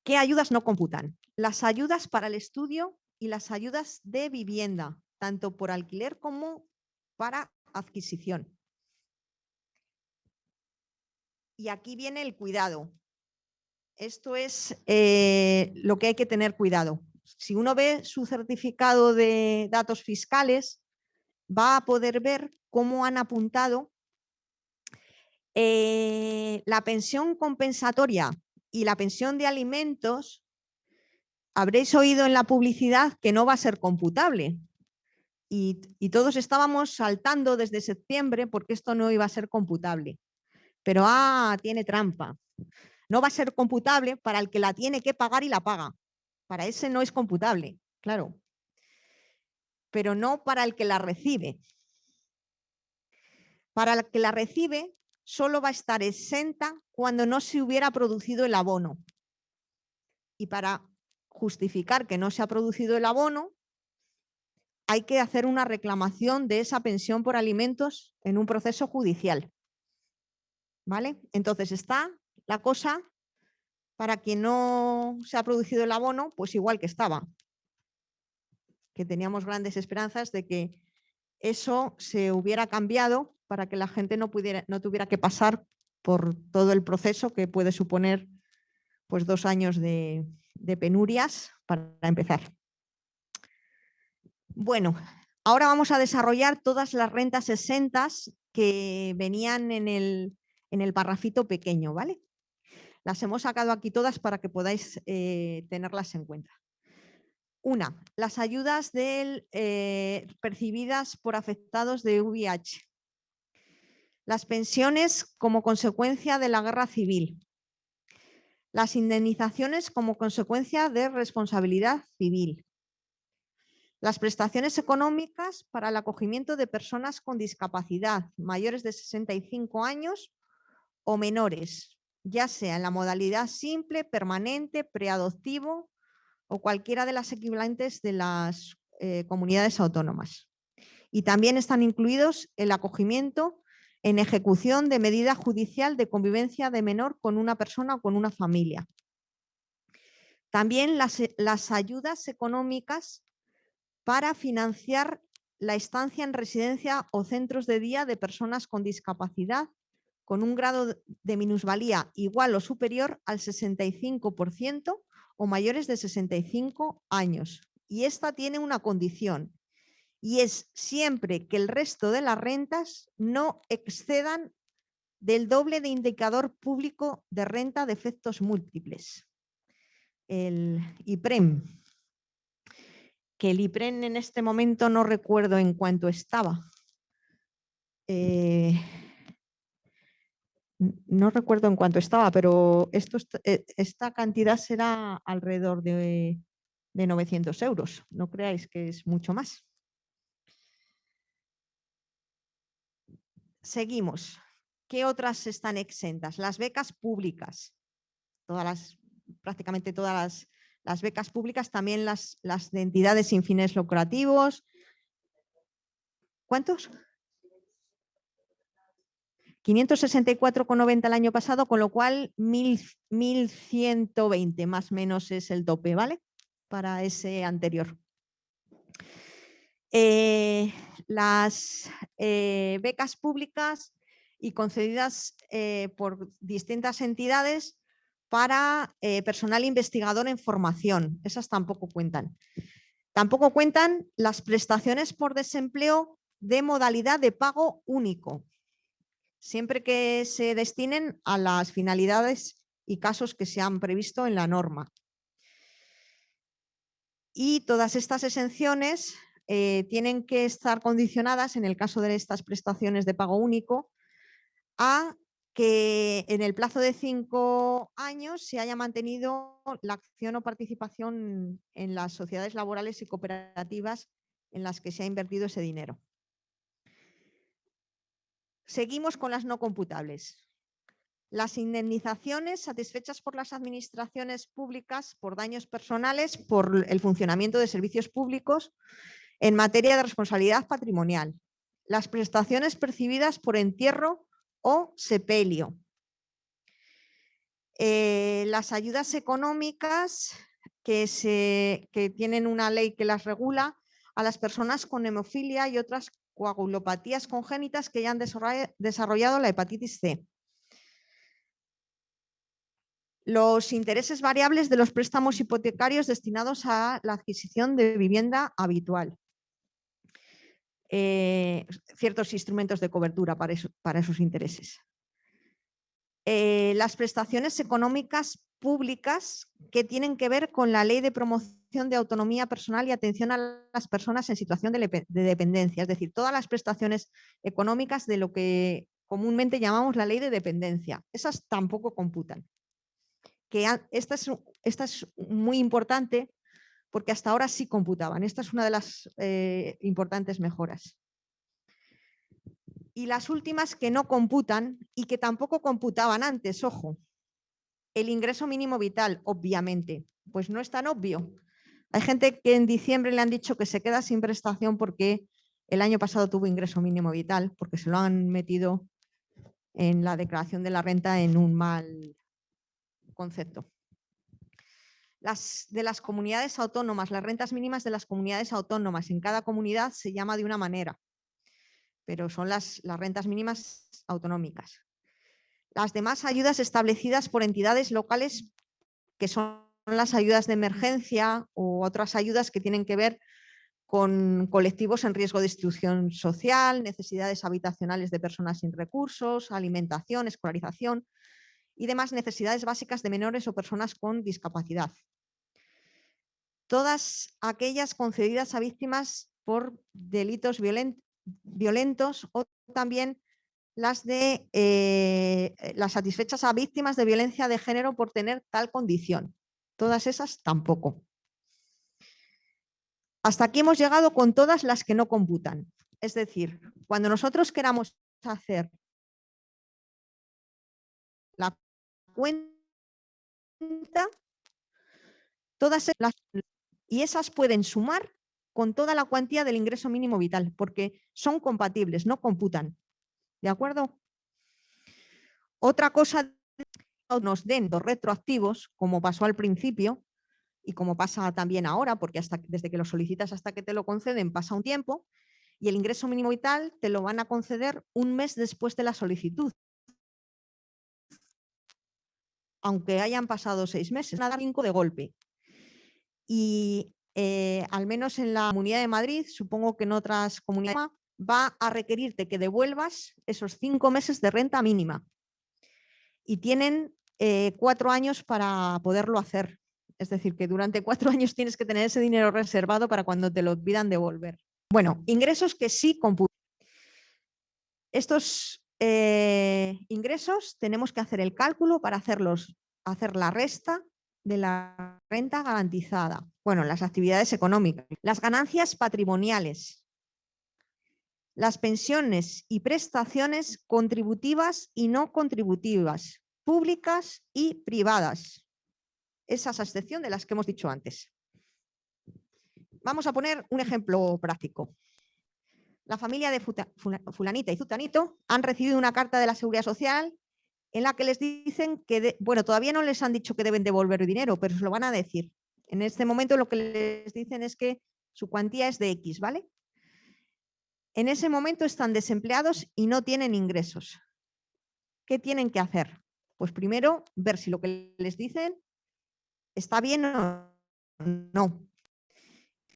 ¿Qué ayudas no computan? Las ayudas para el estudio y las ayudas de vivienda, tanto por alquiler como para adquisición. Y aquí viene el cuidado. Esto es lo que hay que tener cuidado. Si uno ve su certificado de datos fiscales, va a poder ver cómo han apuntado la pensión compensatoria y la pensión de alimentos. Habréis oído en la publicidad que no va a ser computable y todos estábamos saltando desde septiembre porque esto no iba a ser computable. Pero tiene trampa. No va a ser computable para el que la tiene que pagar y la paga. Para ese no es computable, claro. Pero no para el que la recibe. Para el que la recibe solo va a estar exenta cuando no se hubiera producido el abono. Y para justificar que no se ha producido el abono, hay que hacer una reclamación de esa pensión por alimentos en un proceso judicial. ¿Vale? Entonces está la cosa para quien no se ha producido el abono, pues igual que estaba. Que teníamos grandes esperanzas de que eso se hubiera cambiado para que la gente no tuviera que pasar por todo el proceso que puede suponer pues 2 años de penurias para empezar. Bueno, ahora vamos a desarrollar todas las rentas exentas que venían en el parrafito pequeño, ¿vale? Las hemos sacado aquí todas para que podáis tenerlas en cuenta. Una, las ayudas percibidas por afectados de VIH. Las pensiones como consecuencia de la guerra civil. Las indemnizaciones como consecuencia de responsabilidad civil. Las prestaciones económicas para el acogimiento de personas con discapacidad mayores de 65 años o menores, ya sea en la modalidad simple, permanente, preadoptivo o cualquiera de las equivalentes de las comunidades autónomas. Y también están incluidos el acogimiento en ejecución de medida judicial de convivencia de menor con una persona o con una familia. También las ayudas económicas para financiar la estancia en residencia o centros de día de personas con discapacidad con un grado de minusvalía igual o superior al 65% o mayores de 65 años. Y esta tiene una condición, y es siempre que el resto de las rentas no excedan del doble de indicador público de renta de efectos múltiples, el IPREM, que el IPREM en este momento no recuerdo en cuánto estaba. No recuerdo en cuánto estaba, pero esta cantidad será alrededor de 900 euros. No creáis que es mucho más. Seguimos. ¿Qué otras están exentas? Las becas públicas. Prácticamente todas las becas públicas, también las de entidades sin fines lucrativos. ¿Cuántos? 564,90 el año pasado, con lo cual 1.120 más o menos es el tope, ¿vale? Para ese anterior. las becas públicas y concedidas por distintas entidades para personal investigador en formación. Esas tampoco cuentan. Tampoco cuentan las prestaciones por desempleo de modalidad de pago único, siempre que se destinen a las finalidades y casos que se han previsto en la norma. Y todas estas exenciones tienen que estar condicionadas, en el caso de estas prestaciones de pago único, a que en el plazo de 5 años se haya mantenido la acción o participación en las sociedades laborales y cooperativas en las que se ha invertido ese dinero. Seguimos con las no computables. Las indemnizaciones satisfechas por las administraciones públicas por daños personales por el funcionamiento de servicios públicos en materia de responsabilidad patrimonial. Las prestaciones percibidas por entierro o sepelio. Las ayudas económicas que tienen una ley que las regula a las personas con hemofilia y otras coagulopatías congénitas que hayan desarrollado la hepatitis C. Los intereses variables de los préstamos hipotecarios destinados a la adquisición de vivienda habitual. Ciertos instrumentos de cobertura para esos intereses. Las prestaciones económicas públicas que tienen que ver con la Ley de Promoción de Autonomía Personal y Atención a las Personas en Situación de Dependencia, es decir, todas las prestaciones económicas de lo que comúnmente llamamos la Ley de Dependencia. Esas tampoco computan. Esta es muy importante porque hasta ahora sí computaban. Esta es una de las importantes mejoras. Y las últimas que no computan y que tampoco computaban antes, ojo, el ingreso mínimo vital, obviamente, pues no es tan obvio. Hay gente que en diciembre le han dicho que se queda sin prestación porque el año pasado tuvo ingreso mínimo vital, porque se lo han metido en la declaración de la renta en un mal concepto. De las comunidades autónomas, las rentas mínimas de las comunidades autónomas, en cada comunidad se llama de una manera, pero son las rentas mínimas autonómicas. Las demás ayudas establecidas por entidades locales, que son las ayudas de emergencia u otras ayudas que tienen que ver con colectivos en riesgo de exclusión social, necesidades habitacionales de personas sin recursos, alimentación, escolarización y demás necesidades básicas de menores o personas con discapacidad. Todas aquellas concedidas a víctimas por delitos violentos o también las satisfechas a víctimas de violencia de género por tener tal condición. Todas esas tampoco. Hasta aquí hemos llegado con todas las que no computan. Es decir, cuando nosotros queramos hacer la cuenta, todas esas pueden sumar con toda la cuantía del ingreso mínimo vital, porque son compatibles, no computan. ¿De acuerdo? Otra cosa, nos den los retroactivos, como pasó al principio y como pasa también ahora, porque desde que lo solicitas hasta que te lo conceden pasa un tiempo, y el ingreso mínimo vital te lo van a conceder un mes después de la solicitud. Aunque hayan pasado 6 meses, nada 5 de golpe. Y al menos en la Comunidad de Madrid, supongo que en otras comunidades, va a requerirte que devuelvas esos 5 meses de renta mínima. Y tienen 4 años para poderlo hacer. Es decir, que durante 4 años tienes que tener ese dinero reservado para cuando te lo pidan devolver. Bueno, ingresos que sí computan. Estos ingresos tenemos que hacer el cálculo para hacer la resta de la renta garantizada. Bueno, las actividades económicas, las ganancias patrimoniales, las pensiones y prestaciones contributivas y no contributivas, públicas y privadas. Esas a excepción de las que hemos dicho antes. Vamos a poner un ejemplo práctico. La familia de fulanita y zutanito han recibido una carta de la Seguridad Social en la que les dicen que, bueno, todavía no les han dicho que deben devolver dinero, pero se lo van a decir. En este momento lo que les dicen es que su cuantía es de X, ¿vale? en ese momento están desempleados y no tienen ingresos. ¿Qué tienen que hacer? Pues primero ver si lo que les dicen está bien o no.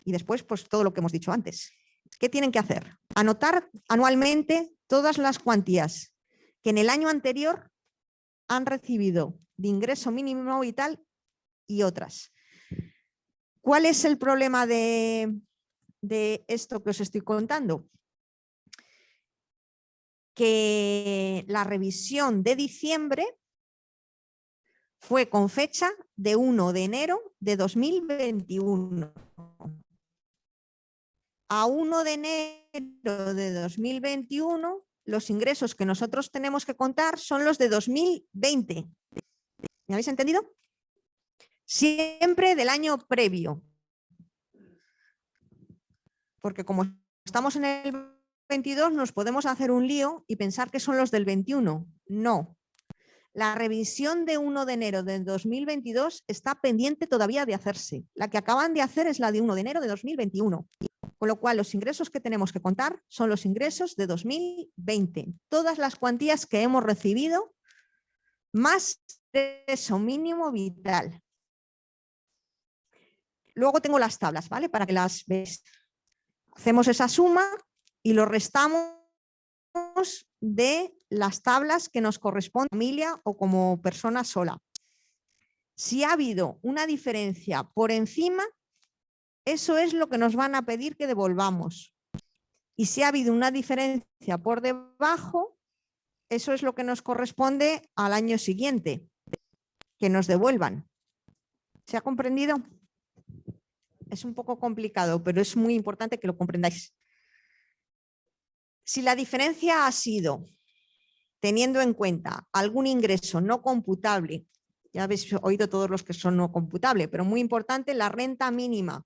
Y después, pues todo lo que hemos dicho antes. ¿Qué tienen que hacer? Anotar anualmente todas las cuantías que en el año anterior han recibido de ingreso mínimo vital y otras. ¿Cuál es el problema de esto que os estoy contando? Que la revisión de diciembre fue con fecha de 1 de enero de 2021. A 1 de enero de 2021, los ingresos que nosotros tenemos que contar son los de 2020. ¿Me habéis entendido? Siempre del año previo. Porque como estamos en el 22, nos podemos hacer un lío y pensar que son los del 21. No. La revisión de 1 de enero de 2022 está pendiente todavía de hacerse. La que acaban de hacer es la de 1 de enero de 2021. Con lo cual, los ingresos que tenemos que contar son los ingresos de 2020. Todas las cuantías que hemos recibido, más ingreso mínimo vital. Luego tengo las tablas, ¿vale? Para que las veáis. Hacemos esa suma y lo restamos de las tablas que nos corresponden como familia o como persona sola. Si ha habido una diferencia por encima, eso es lo que nos van a pedir que devolvamos. Y si ha habido una diferencia por debajo, eso es lo que nos corresponde al año siguiente, que nos devuelvan. ¿Se ha comprendido? Es un poco complicado, pero es muy importante que lo comprendáis. Si la diferencia ha sido, teniendo en cuenta algún ingreso no computable, ya habéis oído todos los que son no computables, pero muy importante la renta mínima,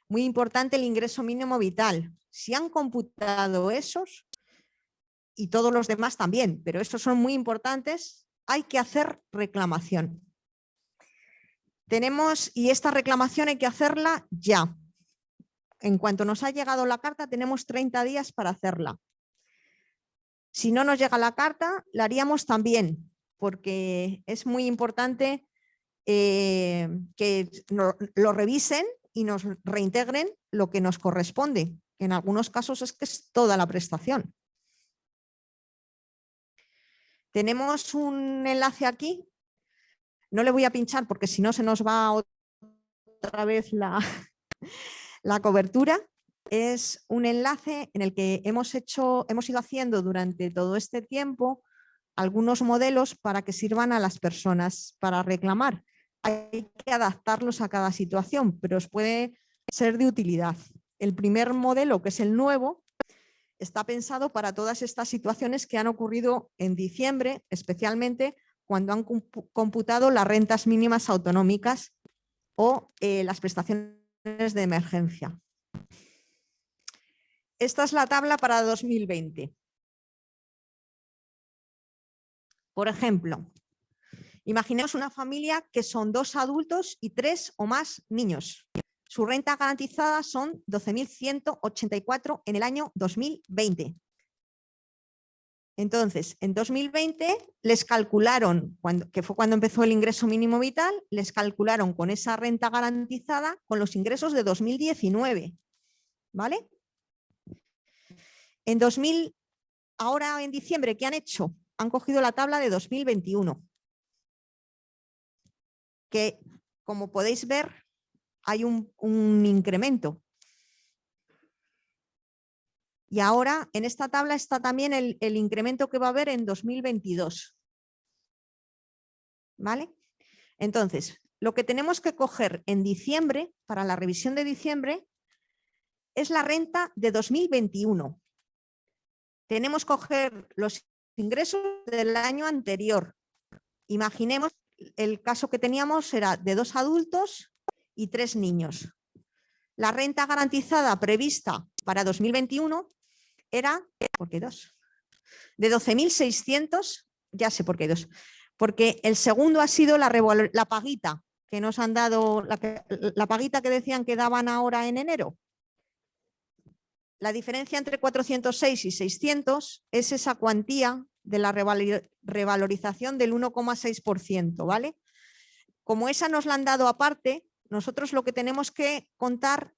muy importante el ingreso mínimo vital. Si han computado esos, y todos los demás también, pero estos son muy importantes, hay que hacer reclamación. Y esta reclamación hay que hacerla ya. En cuanto nos ha llegado la carta, tenemos 30 días para hacerla. Si no nos llega la carta, la haríamos también, porque es muy importante que lo revisen y nos reintegren lo que nos corresponde. En algunos casos es que es toda la prestación. Tenemos un enlace aquí. No le voy a pinchar porque si no se nos va otra vez la cobertura. Es un enlace en el que hemos ido haciendo durante todo este tiempo algunos modelos para que sirvan a las personas para reclamar. Hay que adaptarlos a cada situación, pero os puede ser de utilidad. El primer modelo, que es el nuevo, está pensado para todas estas situaciones que han ocurrido en diciembre, especialmente cuando han computado las rentas mínimas autonómicas o las prestaciones de emergencia. Esta es la tabla para 2020. Por ejemplo, imaginemos una familia que son 2 adultos y 3 o más niños. Su renta garantizada son 12.184 en el año 2020. Entonces, en 2020 les calcularon, que fue cuando empezó el ingreso mínimo vital, les calcularon con esa renta garantizada con los ingresos de 2019. ¿Vale? Ahora en diciembre, ¿qué han hecho? Han cogido la tabla de 2021. Que, como podéis ver, hay un incremento. Y ahora en esta tabla está también el incremento que va a haber en 2022. ¿Vale? Entonces, lo que tenemos que coger en diciembre, para la revisión de diciembre, es la renta de 2021. Tenemos que coger los ingresos del año anterior. Imaginemos, el caso que teníamos era de 2 adultos y 3 niños. La renta garantizada prevista para 2021 era, ¿por qué 2? De 12.600, ya sé por qué 2, porque el segundo ha sido la paguita que nos han dado, la paguita que decían que daban ahora en enero. La diferencia entre 406 y 600 es esa cuantía de la revalorización del 1,6%, ¿vale? Como esa nos la han dado aparte, nosotros lo que tenemos que contar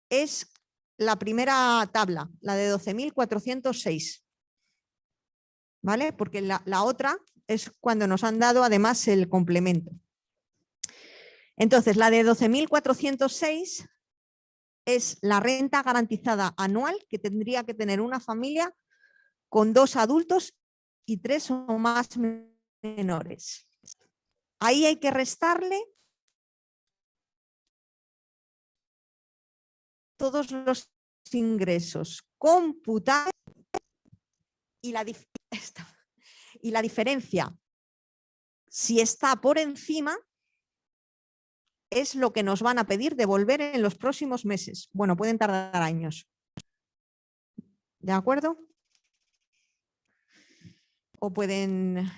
es la primera tabla, la de 12.406, ¿vale? Porque la otra es cuando nos han dado además el complemento. Entonces, la de 12.406 es la renta garantizada anual que tendría que tener una familia con 2 adultos y 3 o más menores. Ahí hay que restarle todos los ingresos computables y la diferencia, si está por encima, es lo que nos van a pedir devolver en los próximos meses. Bueno, pueden tardar años. ¿De acuerdo? O pueden,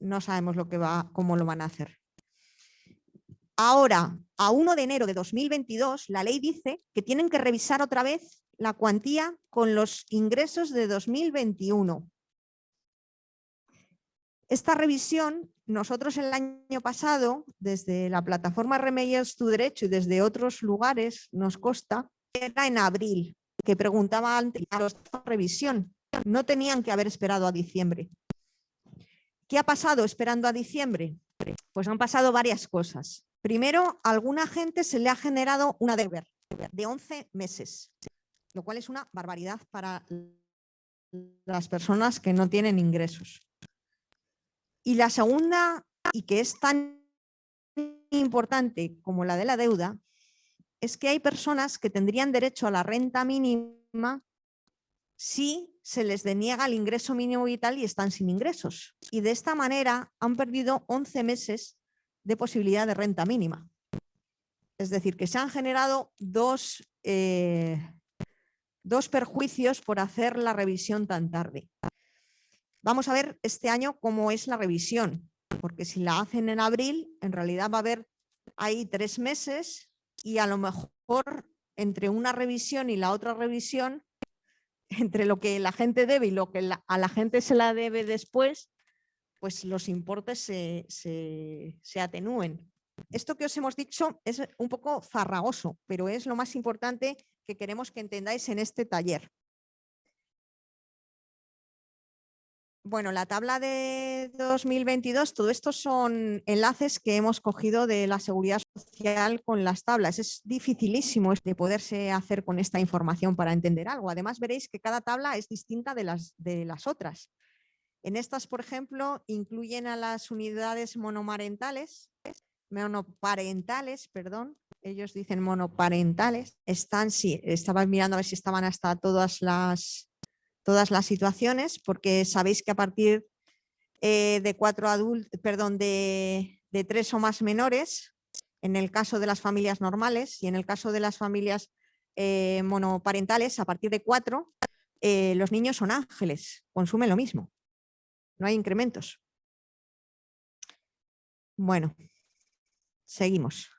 no sabemos cómo lo van a hacer. Ahora, a 1 de enero de 2022, la ley dice que tienen que revisar otra vez la cuantía con los ingresos de 2021. Esta revisión, nosotros el año pasado, desde la plataforma Remedios Tu Derecho y desde otros lugares, nos consta, era en abril, que preguntaba antes a la revisión. No tenían que haber esperado a diciembre. ¿Qué ha pasado esperando a diciembre? Pues han pasado varias cosas. Primero, a alguna gente se le ha generado una deuda de 11 meses, lo cual es una barbaridad para las personas que no tienen ingresos. Y la segunda, y que es tan importante como la de la deuda, es que hay personas que tendrían derecho a la renta mínima si se les deniega el ingreso mínimo vital y están sin ingresos. Y de esta manera han perdido 11 meses de posibilidad de renta mínima. Es decir, que se han generado dos perjuicios por hacer la revisión tan tarde. Vamos a ver este año cómo es la revisión, porque si la hacen en abril, en realidad va a haber ahí 3 meses y a lo mejor entre una revisión y la otra revisión, entre lo que la gente debe y lo que a la gente se la debe después, pues los importes se atenúen. Esto que os hemos dicho es un poco farragoso, pero es lo más importante que queremos que entendáis en este taller. Bueno, la tabla de 2022, todo esto son enlaces que hemos cogido de la Seguridad Social con las tablas. Es dificilísimo de poderse hacer con esta información para entender algo. Además, veréis que cada tabla es distinta de las otras. En estas, por ejemplo, incluyen a las unidades monoparentales, perdón. Ellos dicen monoparentales. Estaba mirando a ver si estaban hasta todas las situaciones, porque sabéis que a partir de 3 o más menores, en el caso de las familias normales y en el caso de las familias monoparentales, a partir de 4, los niños son ángeles, consumen lo mismo, no hay incrementos. Bueno, seguimos.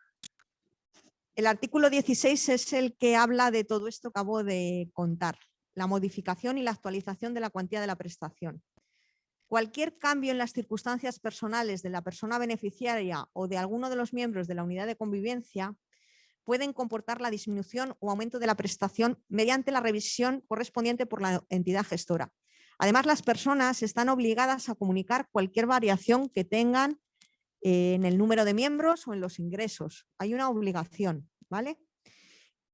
El artículo 16 es el que habla de todo esto que acabo de contar. La modificación y la actualización de la cuantía de la prestación. Cualquier cambio en las circunstancias personales de la persona beneficiaria o de alguno de los miembros de la unidad de convivencia pueden comportar la disminución o aumento de la prestación mediante la revisión correspondiente por la entidad gestora. Además, las personas están obligadas a comunicar cualquier variación que tengan en el número de miembros o en los ingresos. Hay una obligación, ¿vale?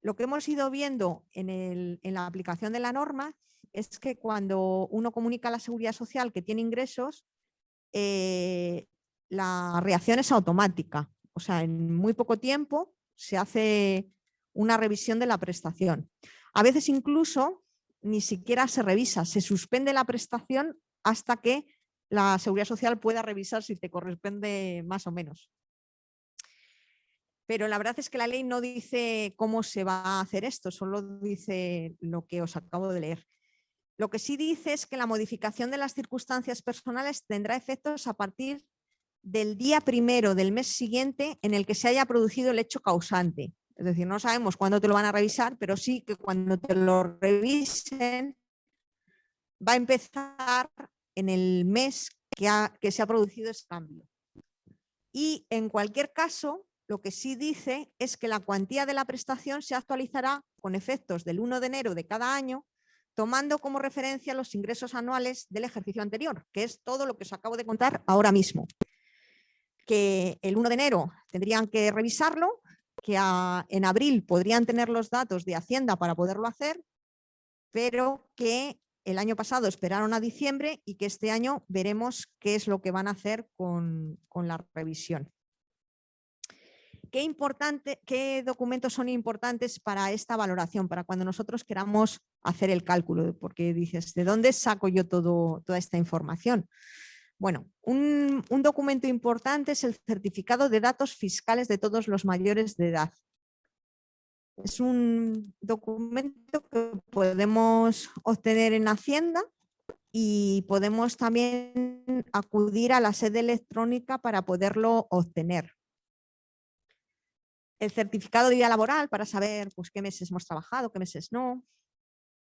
Lo que hemos ido viendo en la aplicación de la norma es que cuando uno comunica a la Seguridad Social que tiene ingresos, la reacción es automática. O sea, en muy poco tiempo se hace una revisión de la prestación. A veces incluso ni siquiera se revisa, se suspende la prestación hasta que la Seguridad Social pueda revisar si te corresponde más o menos. Pero la verdad es que la ley no dice cómo se va a hacer esto, solo dice lo que os acabo de leer. Lo que sí dice es que la modificación de las circunstancias personales tendrá efectos a partir del día 1 del mes siguiente en el que se haya producido el hecho causante. Es decir, no sabemos cuándo te lo van a revisar, pero sí que cuando te lo revisen va a empezar en el mes que se ha producido ese cambio. Y en cualquier caso, lo que sí dice es que la cuantía de la prestación se actualizará con efectos del 1 de enero de cada año, tomando como referencia los ingresos anuales del ejercicio anterior, que es todo lo que os acabo de contar ahora mismo. Que el 1 de enero tendrían que revisarlo, que en abril podrían tener los datos de Hacienda para poderlo hacer, pero que el año pasado esperaron a diciembre y que este año veremos qué es lo que van a hacer con la revisión. ¿Qué documentos son importantes para esta valoración, para cuando nosotros queramos hacer el cálculo? Porque dices, ¿de dónde saco yo toda esta información? Bueno, un documento importante es el certificado de datos fiscales de todos los mayores de edad. Es un documento que podemos obtener en Hacienda y podemos también acudir a la sede electrónica para poderlo obtener. El certificado de vida laboral para saber pues, qué meses hemos trabajado, qué meses no.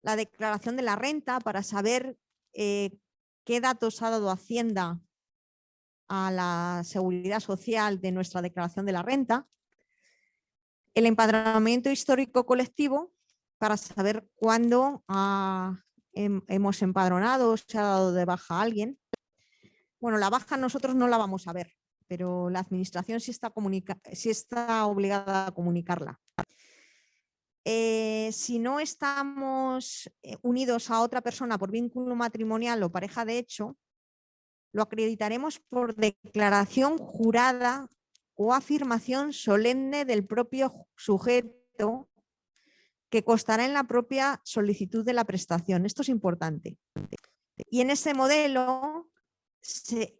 La declaración de la renta para saber qué datos ha dado Hacienda a la seguridad social de nuestra declaración de la renta. El empadronamiento histórico colectivo para saber cuándo hemos empadronado o se ha dado de baja a alguien. Bueno, la baja nosotros no la vamos a ver, pero la administración sí está obligada a comunicarla. Si no estamos unidos a otra persona por vínculo matrimonial o pareja de hecho, lo acreditaremos por declaración jurada o afirmación solemne del propio sujeto que constará en la propia solicitud de la prestación. Esto es importante. Y en ese modelo,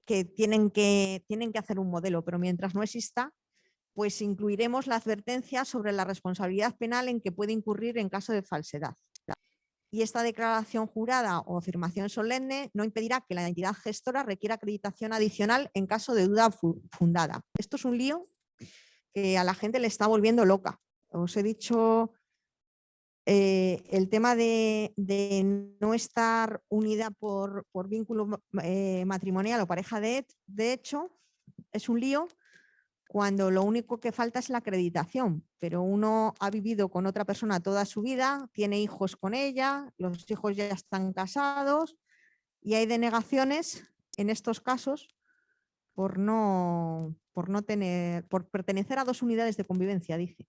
que tienen que hacer un modelo, pero mientras no exista, pues incluiremos la advertencia sobre la responsabilidad penal en que puede incurrir en caso de falsedad. Y esta declaración jurada o afirmación solemne no impedirá que la entidad gestora requiera acreditación adicional en caso de duda fundada. Esto es un lío que a la gente le está volviendo loca. Os he dicho el tema de no estar unida por vínculo matrimonial o pareja de hecho, es un lío cuando lo único que falta es la acreditación, pero uno ha vivido con otra persona toda su vida, tiene hijos con ella, los hijos ya están casados y hay denegaciones en estos casos por pertenecer a dos unidades de convivencia, dice.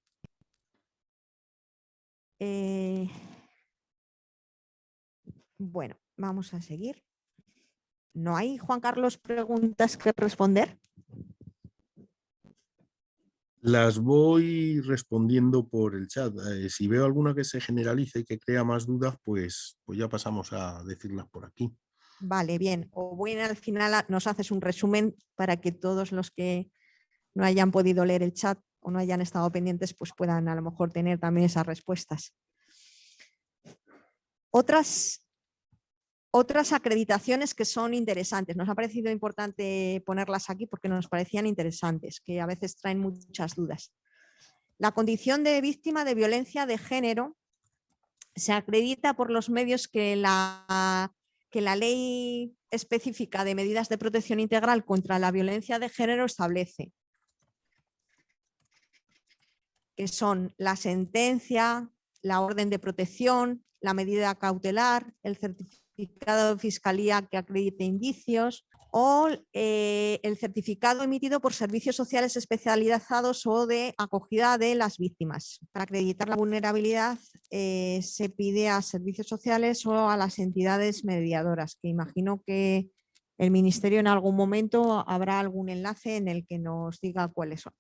Bueno, vamos a seguir. ¿No hay, Juan Carlos, preguntas que responder? Las voy respondiendo por el chat. Si veo alguna que se generalice y que crea más dudas, pues ya pasamos a decirlas por aquí. Vale, bien. O bueno, al final nos haces un resumen para que todos los que no hayan podido leer el chat o no hayan estado pendientes, pues puedan a lo mejor tener también esas respuestas. Otras acreditaciones que son interesantes. Nos ha parecido importante ponerlas aquí porque nos parecían interesantes, que a veces traen muchas dudas. La condición de víctima de violencia de género se acredita por los medios que la ley específica de medidas de protección integral contra la violencia de género establece, que son la sentencia, la orden de protección, la medida cautelar, el certificado de fiscalía que acredite indicios o el certificado emitido por servicios sociales especializados o de acogida de las víctimas. Para acreditar la vulnerabilidad se pide a servicios sociales o a las entidades mediadoras, que imagino que el Ministerio en algún momento habrá algún enlace en el que nos diga cuáles son.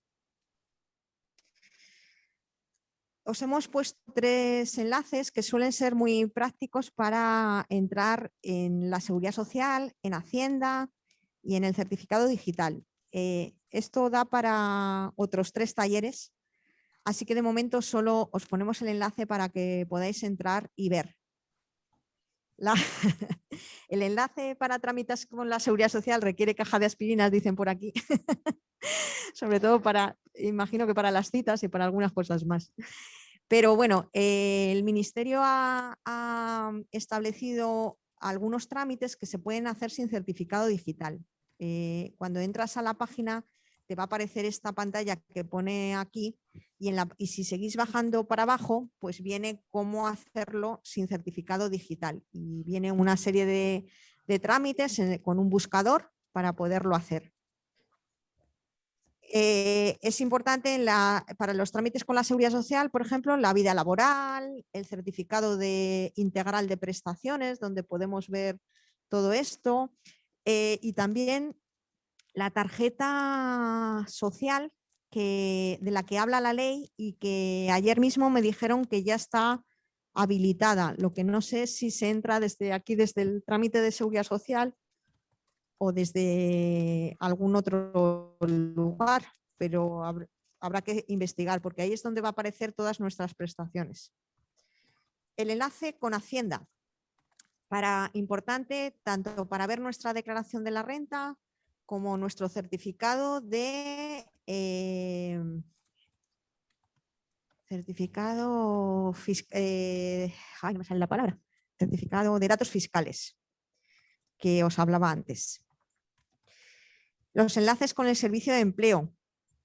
Os hemos puesto 3 enlaces que suelen ser muy prácticos para entrar en la Seguridad Social, en Hacienda y en el certificado digital. Esto da para otros 3 talleres, así que de momento solo os ponemos el enlace para que podáis entrar y ver. El enlace para trámites con la Seguridad Social requiere caja de aspirinas, dicen por aquí. Sobre todo para imagino que para las citas y para algunas cosas más. Pero bueno, el Ministerio ha establecido algunos trámites que se pueden hacer sin certificado digital. Cuando entras a la página te va a aparecer esta pantalla que pone aquí y si seguís bajando para abajo, pues viene cómo hacerlo sin certificado digital. Y viene una serie de trámites con un buscador para poderlo hacer. Es importante para los trámites con la Seguridad Social, por ejemplo, la vida laboral, el certificado integral de prestaciones, donde podemos ver todo esto, y también la tarjeta social de la que habla la ley y que ayer mismo me dijeron que ya está habilitada. Lo que no sé si se entra desde aquí, desde el trámite de Seguridad Social, o desde algún otro lugar, pero habrá que investigar porque ahí es donde va a aparecer todas nuestras prestaciones. El enlace con Hacienda, importante tanto para ver nuestra declaración de la renta como nuestro certificado de no me sale la palabra, certificado de datos fiscales que os hablaba antes. Los enlaces con el servicio de empleo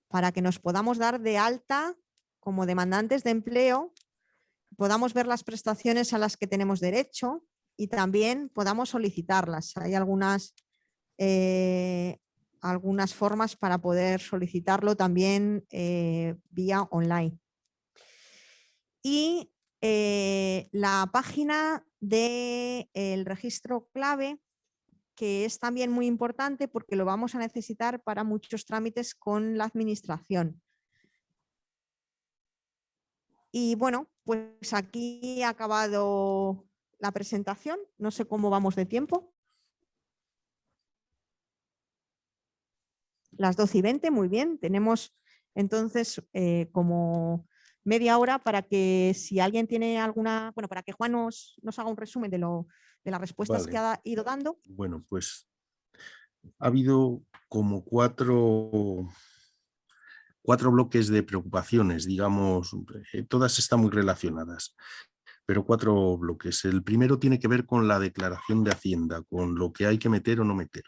para que nos podamos dar de alta como demandantes de empleo, podamos ver las prestaciones a las que tenemos derecho y también podamos solicitarlas. Hay algunas formas para poder solicitarlo también vía online. Y la página del registro clave, que es también muy importante porque lo vamos a necesitar para muchos trámites con la administración. Y bueno, pues aquí ha acabado la presentación. No sé cómo vamos de tiempo. Las 12:20, muy bien. Tenemos entonces como media hora para que si alguien tiene alguna, bueno, para que Juan nos haga un resumen de las respuestas que ha ido dando. Bueno, pues ha habido como cuatro bloques de preocupaciones, digamos, todas están muy relacionadas, pero 4 bloques. El primero tiene que ver con la declaración de Hacienda, con lo que hay que meter o no meter.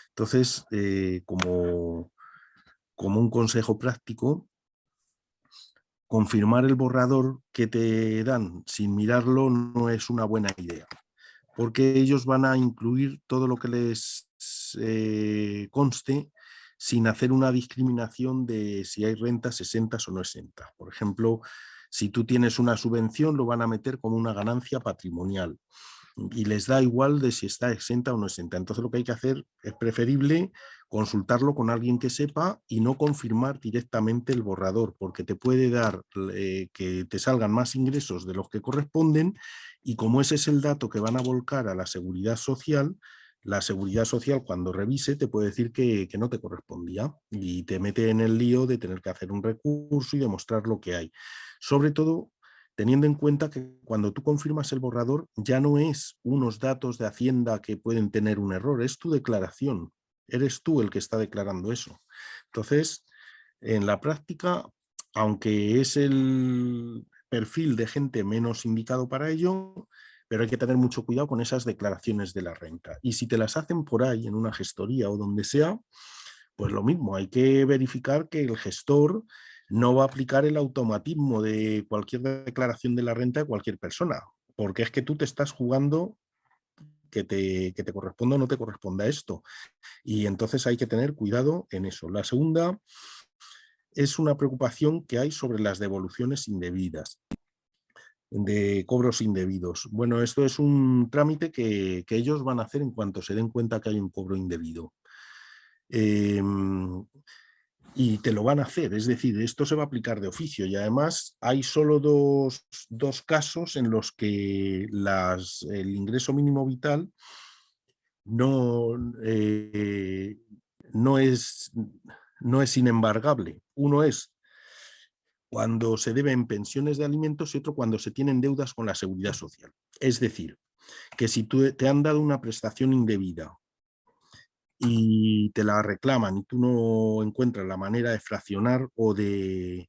Entonces, como un consejo práctico, confirmar el borrador que te dan sin mirarlo no es una buena idea, porque ellos van a incluir todo lo que les conste sin hacer una discriminación de si hay rentas exentas o no exentas. Por ejemplo, si tú tienes una subvención, lo van a meter como una ganancia patrimonial y les da igual de si está exenta o no exenta. Entonces lo que hay que hacer es preferible consultarlo con alguien que sepa y no confirmar directamente el borrador, porque te puede dar que te salgan más ingresos de los que corresponden y como ese es el dato que van a volcar a la Seguridad Social, la Seguridad Social cuando revise te puede decir que no te correspondía y te mete en el lío de tener que hacer un recurso y demostrar lo que hay. Sobre todo teniendo en cuenta que cuando tú confirmas el borrador ya no es unos datos de Hacienda que pueden tener un error, es tu declaración, eres tú el que está declarando eso. Entonces, en la práctica, aunque es el perfil de gente menos indicado para ello, pero hay que tener mucho cuidado con esas declaraciones de la renta. Y si te las hacen por ahí, en una gestoría o donde sea, pues lo mismo, hay que verificar que el gestor no va a aplicar el automatismo de cualquier declaración de la renta de cualquier persona, porque es que tú te estás jugando que te corresponda o no te corresponda esto. Y entonces hay que tener cuidado en eso. La segunda es una preocupación que hay sobre las devoluciones indebidas, de cobros indebidos. Bueno, esto es un trámite que ellos van a hacer en cuanto se den cuenta que hay un cobro indebido. Y te lo van a hacer, es decir, esto se va a aplicar de oficio y además hay solo dos casos en los que el ingreso mínimo vital no es inembargable. Uno es cuando se deben pensiones de alimentos y otro cuando se tienen deudas con la Seguridad Social. Es decir, que si te han dado una prestación indebida y te la reclaman y tú no encuentras la manera de fraccionar o de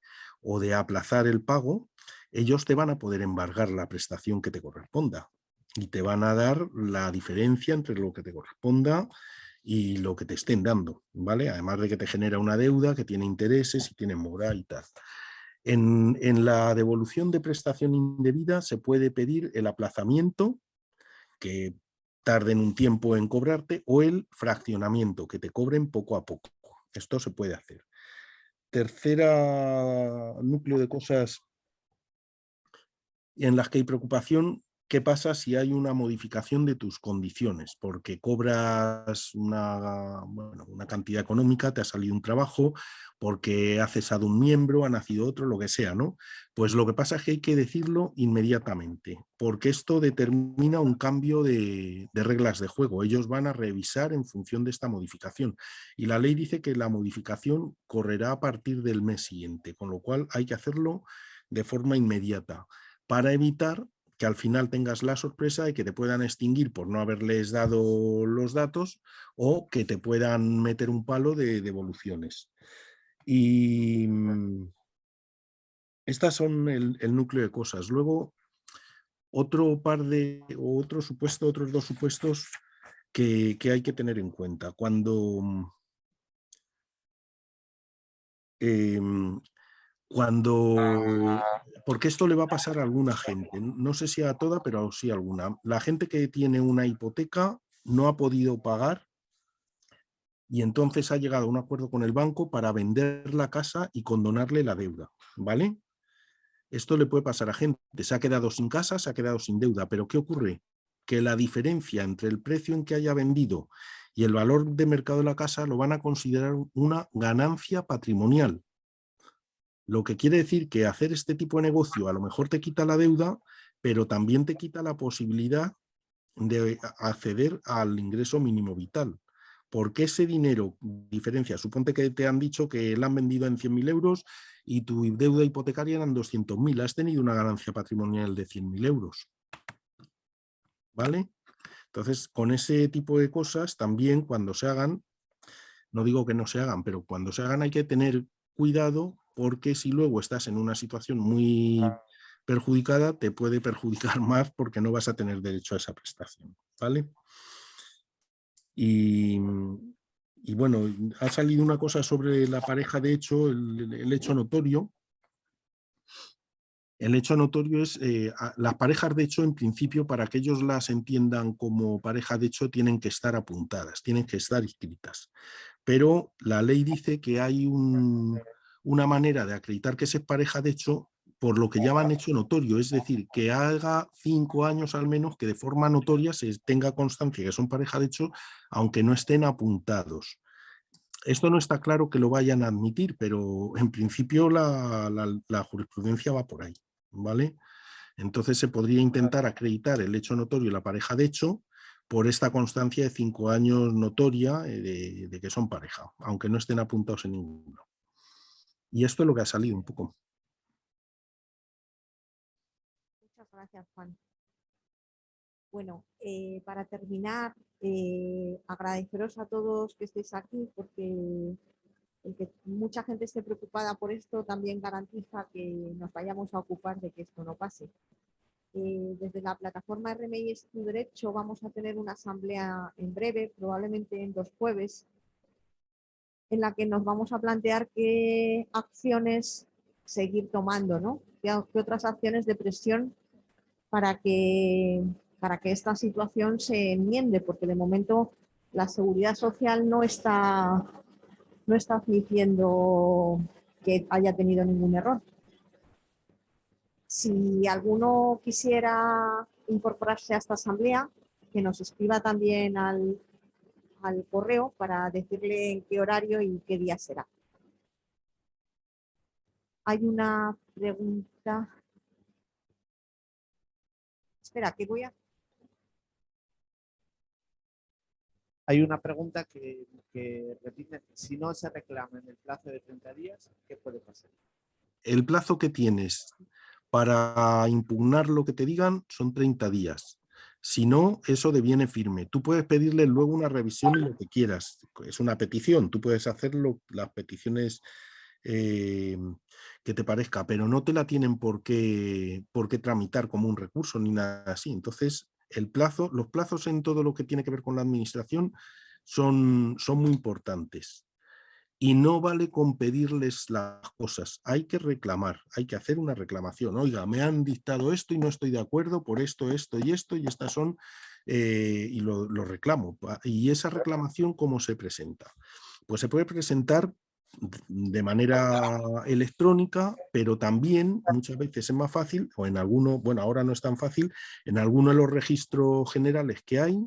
aplazar el pago, ellos te van a poder embargar la prestación que te corresponda y te van a dar la diferencia entre lo que te corresponda y lo que te estén dando, ¿vale? Además de que te genera una deuda que tiene intereses y tiene mora y tal. En la devolución de prestación indebida se puede pedir el aplazamiento, que tarden un tiempo en cobrarte, o el fraccionamiento, que te cobren poco a poco. Esto se puede hacer. Tercera núcleo de cosas en las que hay preocupación: ¿qué pasa si hay una modificación de tus condiciones? Porque cobras una cantidad económica, te ha salido un trabajo, porque ha cesado un miembro, ha nacido otro, lo que sea, ¿no? Pues lo que pasa es que hay que decirlo inmediatamente, porque esto determina un cambio de reglas de juego. Ellos van a revisar en función de esta modificación. Y la ley dice que la modificación correrá a partir del mes siguiente, con lo cual hay que hacerlo de forma inmediata, para evitar que al final tengas la sorpresa de que te puedan extinguir por no haberles dado los datos, o que te puedan meter un palo de devoluciones. Y estas son el núcleo de cosas. Luego, otros dos supuestos que hay que tener en cuenta. Porque esto le va a pasar a alguna gente, no sé si a toda, pero sí a alguna. La gente que tiene una hipoteca no ha podido pagar y entonces ha llegado a un acuerdo con el banco para vender la casa y condonarle la deuda, ¿vale? Esto le puede pasar a gente, se ha quedado sin casa, se ha quedado sin deuda, pero ¿qué ocurre? Que la diferencia entre el precio en que haya vendido y el valor de mercado de la casa lo van a considerar una ganancia patrimonial. Lo que quiere decir que hacer este tipo de negocio a lo mejor te quita la deuda, pero también te quita la posibilidad de acceder al ingreso mínimo vital. Porque ese dinero diferencia, suponte que te han dicho que la han vendido en 100.000 euros y tu deuda hipotecaria eran 200.000, has tenido una ganancia patrimonial de 100.000 euros. ¿Vale? Entonces, con ese tipo de cosas también, cuando se hagan, no digo que no se hagan, pero cuando se hagan hay que tener cuidado, porque si luego estás en una situación muy perjudicada, te puede perjudicar más porque no vas a tener derecho a esa prestación, ¿vale? Y bueno, ha salido una cosa sobre la pareja de hecho, el hecho notorio. El hecho notorio es, las parejas de hecho, en principio, para que ellos las entiendan como pareja de hecho, tienen que estar apuntadas, tienen que estar inscritas. Pero la ley dice que hay una manera de acreditar que es pareja de hecho por lo que llaman hecho notorio, es decir, que haga 5 años al menos que de forma notoria se tenga constancia que son pareja de hecho, aunque no estén apuntados. Esto no está claro que lo vayan a admitir, pero en principio la jurisprudencia va por ahí, ¿vale? Entonces se podría intentar acreditar el hecho notorio y la pareja de hecho por esta constancia de 5 años notoria de que son pareja, aunque no estén apuntados en ninguno. Y esto es lo que ha salido un poco. Muchas gracias, Juan. Bueno, para terminar, agradeceros a todos que estéis aquí, porque el que mucha gente esté preocupada por esto también garantiza que nos vayamos a ocupar de que esto no pase. Desde la plataforma RMI es tu derecho vamos a tener una asamblea en breve, probablemente en 2 jueves, en la que nos vamos a plantear qué acciones seguir tomando, ¿no? ¿Qué otras acciones de presión para que esta situación se enmiende? Porque de momento la seguridad social no está admitiendo que haya tenido ningún error. Si alguno quisiera incorporarse a esta asamblea, que nos escriba también al correo para decirle en qué horario y qué día será. Hay una pregunta. Espera, que voy a... Hay una pregunta que repite: si no se reclama en el plazo de 30 días, ¿qué puede pasar? El plazo que tienes para impugnar lo que te digan son 30 días. Si no, eso deviene firme. Tú puedes pedirle luego una revisión y lo que quieras. Es una petición, tú puedes hacerlo, las peticiones que te parezca, pero no te la tienen por qué tramitar como un recurso ni nada así. Entonces, los plazos en todo lo que tiene que ver con la administración son muy importantes. Y no vale con pedirles las cosas, hay que reclamar, hay que hacer una reclamación. Oiga, me han dictado esto y no estoy de acuerdo por esto, esto y esto, y estas son, y lo reclamo. ¿Y esa reclamación cómo se presenta? Pues se puede presentar de manera electrónica, pero también muchas veces es más fácil, o en alguno, bueno, ahora no es tan fácil, en alguno de los registros generales que hay,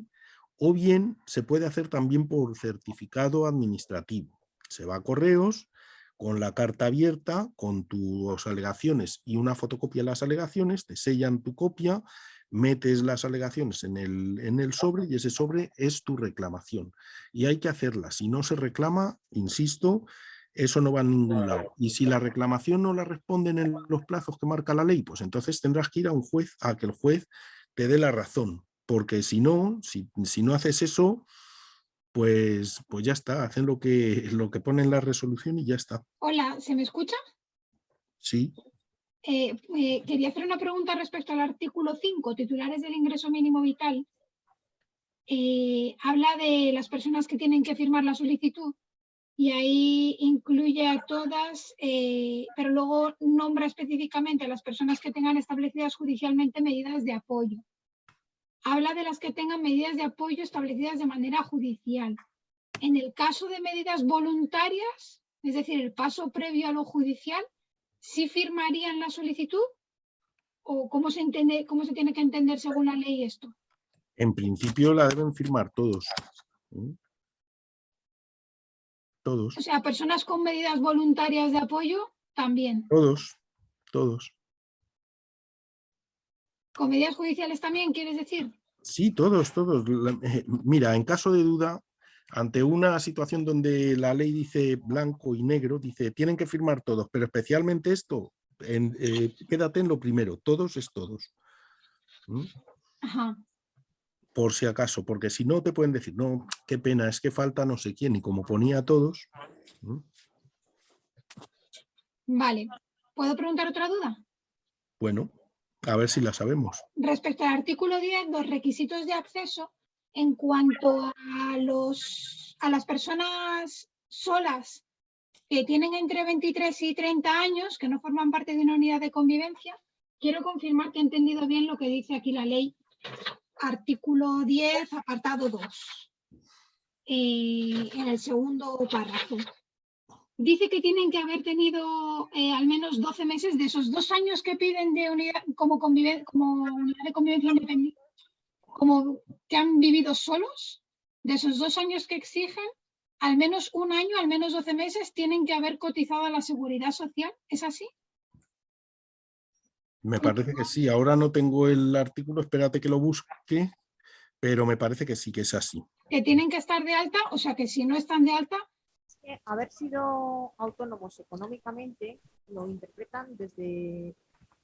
o bien se puede hacer también por certificado administrativo. Se va a correos con la carta abierta, con tus alegaciones y una fotocopia de las alegaciones, te sellan tu copia, metes las alegaciones en el sobre y ese sobre es tu reclamación. Y hay que hacerla. Si no se reclama, insisto, eso no va a ningún lado. Y si la reclamación no la responden en los plazos que marca la ley, pues entonces tendrás que ir a un juez a que el juez te dé la razón. Porque si no, si no haces eso, pues ya está, hacen lo que pone en la resolución y ya está. Hola, ¿se me escucha? Sí. Quería hacer una pregunta respecto al artículo 5, titulares del ingreso mínimo vital. Habla de las personas que tienen que firmar la solicitud y ahí incluye a todas, pero luego nombra específicamente a las personas que tengan establecidas judicialmente medidas de apoyo. Habla de las que tengan medidas de apoyo establecidas de manera judicial. En el caso de medidas voluntarias, es decir, el paso previo a lo judicial, ¿sí firmarían la solicitud? ¿O cómo se tiene que entender según la ley esto? En principio la deben firmar todos. Todos. O sea, personas con medidas voluntarias de apoyo también. Todos. ¿Con medidas judiciales también, quieres decir? Sí, todos. Mira, en caso de duda, ante una situación donde la ley dice blanco y negro, dice tienen que firmar todos, pero especialmente esto, quédate en lo primero, todos es todos. Ajá. Por si acaso, porque si no te pueden decir, no, qué pena, es que falta no sé quién, y como ponía a todos. Vale. ¿Puedo preguntar otra duda? Bueno, a ver si la sabemos. Respecto al artículo 10, los requisitos de acceso en cuanto a las personas solas que tienen entre 23 y 30 años, que no forman parte de una unidad de convivencia, quiero confirmar que he entendido bien lo que dice aquí la ley. Artículo 10, apartado 2, en el segundo párrafo. Dice que tienen que haber tenido al menos 12 meses de esos 2 años que piden de unidad como unidad de convivencia independiente, como que han vivido solos, de esos 2 años que exigen, al menos 1 año, al menos 12 meses, tienen que haber cotizado a la Seguridad Social. ¿Es así? Me parece que sí. Ahora no tengo el artículo, espérate que lo busque, pero me parece que sí que es así. Que tienen que estar de alta, o sea que si no están de alta... Haber sido autónomos económicamente lo interpretan desde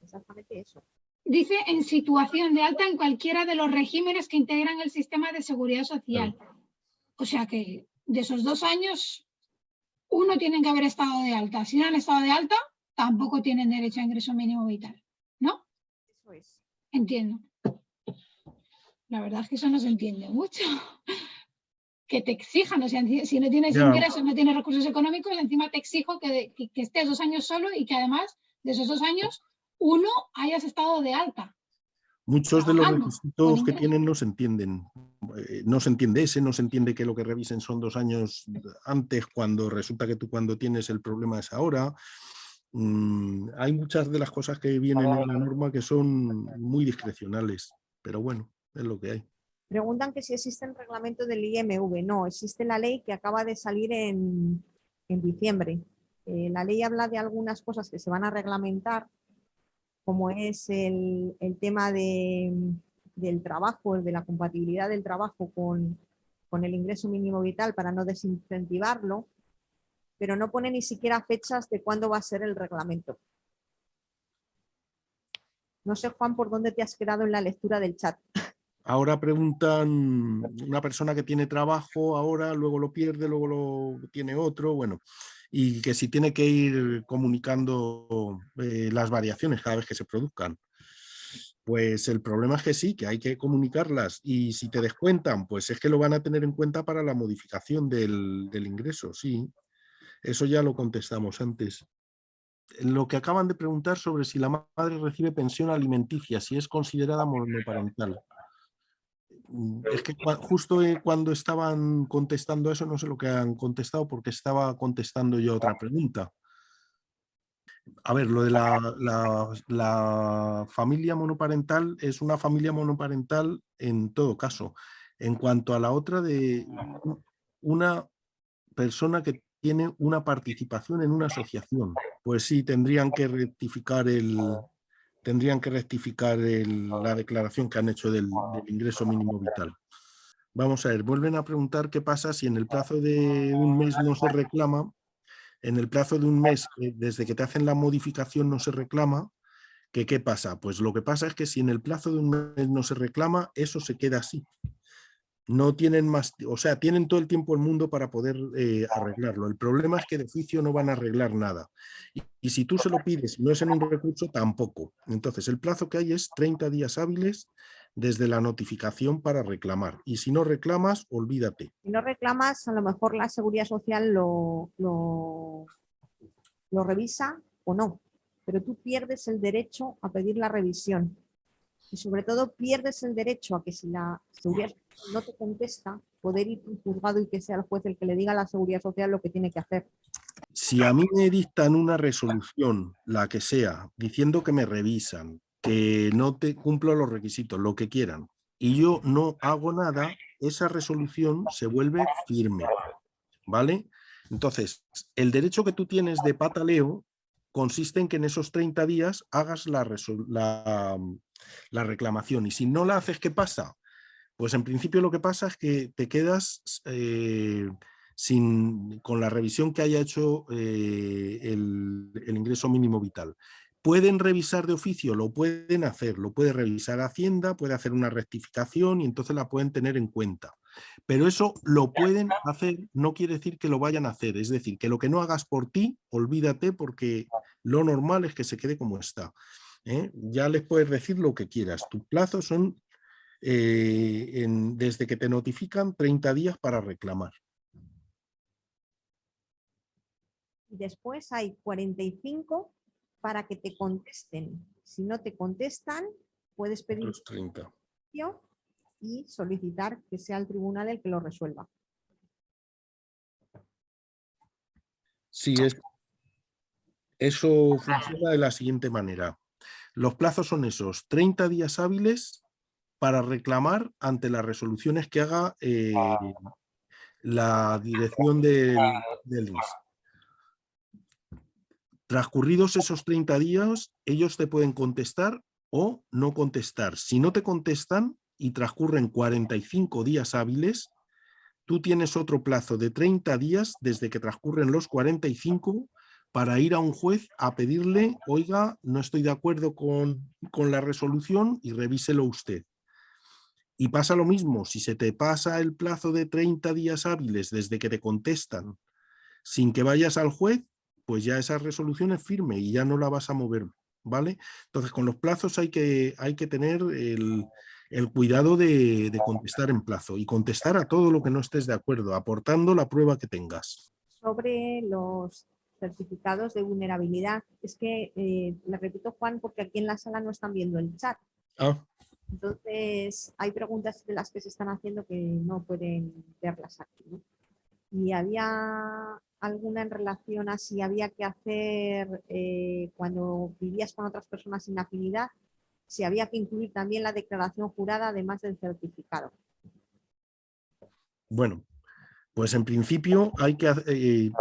exactamente eso. Dice en situación de alta en cualquiera de los regímenes que integran el sistema de seguridad social. Claro. O sea que de esos 2 años, uno tienen que haber estado de alta. Si no han estado de alta, tampoco tienen derecho a ingreso mínimo vital, ¿no? Eso es. Entiendo. La verdad es que eso no se entiende mucho. Que te exijan, o sea, si no tienes ingresos, no tienes recursos económicos, encima te exijo que estés 2 años solo y que además de esos 2 años, uno hayas estado de alta. Muchos de los requisitos que tienen no se entienden. No se entiende ese, no se entiende que lo que revisen son 2 años antes, cuando resulta que tú cuando tienes el problema es ahora. Hay muchas de las cosas que vienen en la norma que son muy discrecionales, pero bueno, es lo que hay. Preguntan que si existe el reglamento del IMV. No, existe la ley que acaba de salir en diciembre. La ley habla de algunas cosas que se van a reglamentar, como es el tema del trabajo, de la compatibilidad del trabajo con el ingreso mínimo vital para no desincentivarlo, pero no pone ni siquiera fechas de cuándo va a ser el reglamento. No sé, Juan, por dónde te has quedado en la lectura del chat. Ahora preguntan, una persona que tiene trabajo ahora, luego lo pierde, luego lo tiene otro, bueno, y que si tiene que ir comunicando las variaciones cada vez que se produzcan. Pues el problema es que sí, que hay que comunicarlas, y si te descuentan, pues es que lo van a tener en cuenta para la modificación del ingreso, sí. Eso ya lo contestamos antes. Lo que acaban de preguntar sobre si la madre recibe pensión alimenticia, si es considerada monoparental. Es que justo cuando estaban contestando eso, no sé lo que han contestado porque estaba contestando yo otra pregunta. A ver, lo de la familia monoparental es una familia monoparental en todo caso. En cuanto a la otra de una persona que tiene una participación en una asociación, pues sí, tendrían que rectificar la declaración que han hecho del ingreso mínimo vital. Vamos a ver, vuelven a preguntar qué pasa si en el plazo de un mes no se reclama. En el plazo de un mes, desde que te hacen la modificación no se reclama, ¿qué pasa? Pues lo que pasa es que si en el plazo de un mes no se reclama, eso se queda así. No tienen más, o sea, tienen todo el tiempo el mundo para poder arreglarlo. El problema es que de oficio no van a arreglar nada. Y si tú se lo pides y no es en un recurso, tampoco. Entonces, el plazo que hay es 30 días hábiles desde la notificación para reclamar. Y si no reclamas, olvídate. Si no reclamas, a lo mejor la Seguridad Social lo revisa o no, pero tú pierdes el derecho a pedir la revisión. Y sobre todo pierdes el derecho a que si la Seguridad Social no te contesta, poder ir a un juzgado y que sea el juez el que le diga a la Seguridad Social lo que tiene que hacer. Si a mí me dictan una resolución, la que sea, diciendo que me revisan, que no te cumplo los requisitos, lo que quieran, y yo no hago nada, esa resolución se vuelve firme, ¿vale? Entonces, el derecho que tú tienes de pataleo consiste en que en esos 30 días hagas la reclamación, y si no la haces, ¿qué pasa? Pues en principio lo que pasa es que te quedas con la revisión que haya hecho el ingreso mínimo vital. Pueden revisar de oficio, lo pueden hacer, lo puede revisar Hacienda, puede hacer una rectificación y entonces la pueden tener en cuenta. Pero eso lo pueden hacer, no quiere decir que lo vayan a hacer. Es decir, que lo que no hagas por ti, olvídate, porque lo normal es que se quede como está. Ya les puedes decir lo que quieras. Tus plazos son desde que te notifican 30 días para reclamar. Después hay 45 para que te contesten. Si no te contestan, puedes pedir 30. y solicitar que sea el tribunal el que lo resuelva. Sí, eso funciona de la siguiente manera. Los plazos son esos, 30 días hábiles para reclamar ante las resoluciones que haga la dirección del INS. Transcurridos esos 30 días, ellos te pueden contestar o no contestar. Si no te contestan y transcurren 45 días hábiles, tú tienes otro plazo de 30 días desde que transcurren los 45 para ir a un juez a pedirle, oiga, no estoy de acuerdo con la resolución y revíselo usted. Y pasa lo mismo, si se te pasa el plazo de 30 días hábiles desde que te contestan sin que vayas al juez, pues ya esa resolución es firme y ya no la vas a mover, ¿vale? Entonces, con los plazos hay que tener el cuidado de contestar en plazo y contestar a todo lo que no estés de acuerdo, aportando la prueba que tengas. Sobre los certificados de vulnerabilidad, es que, le repito, Juan, porque aquí en la sala no están viendo el chat. Entonces, hay preguntas de las que se están haciendo que no pueden verlas aquí, ¿no? Y había alguna en relación a si había que hacer cuando vivías con otras personas sin afinidad, si había que incluir también la declaración jurada además del certificado. Bueno, pues en principio hay que,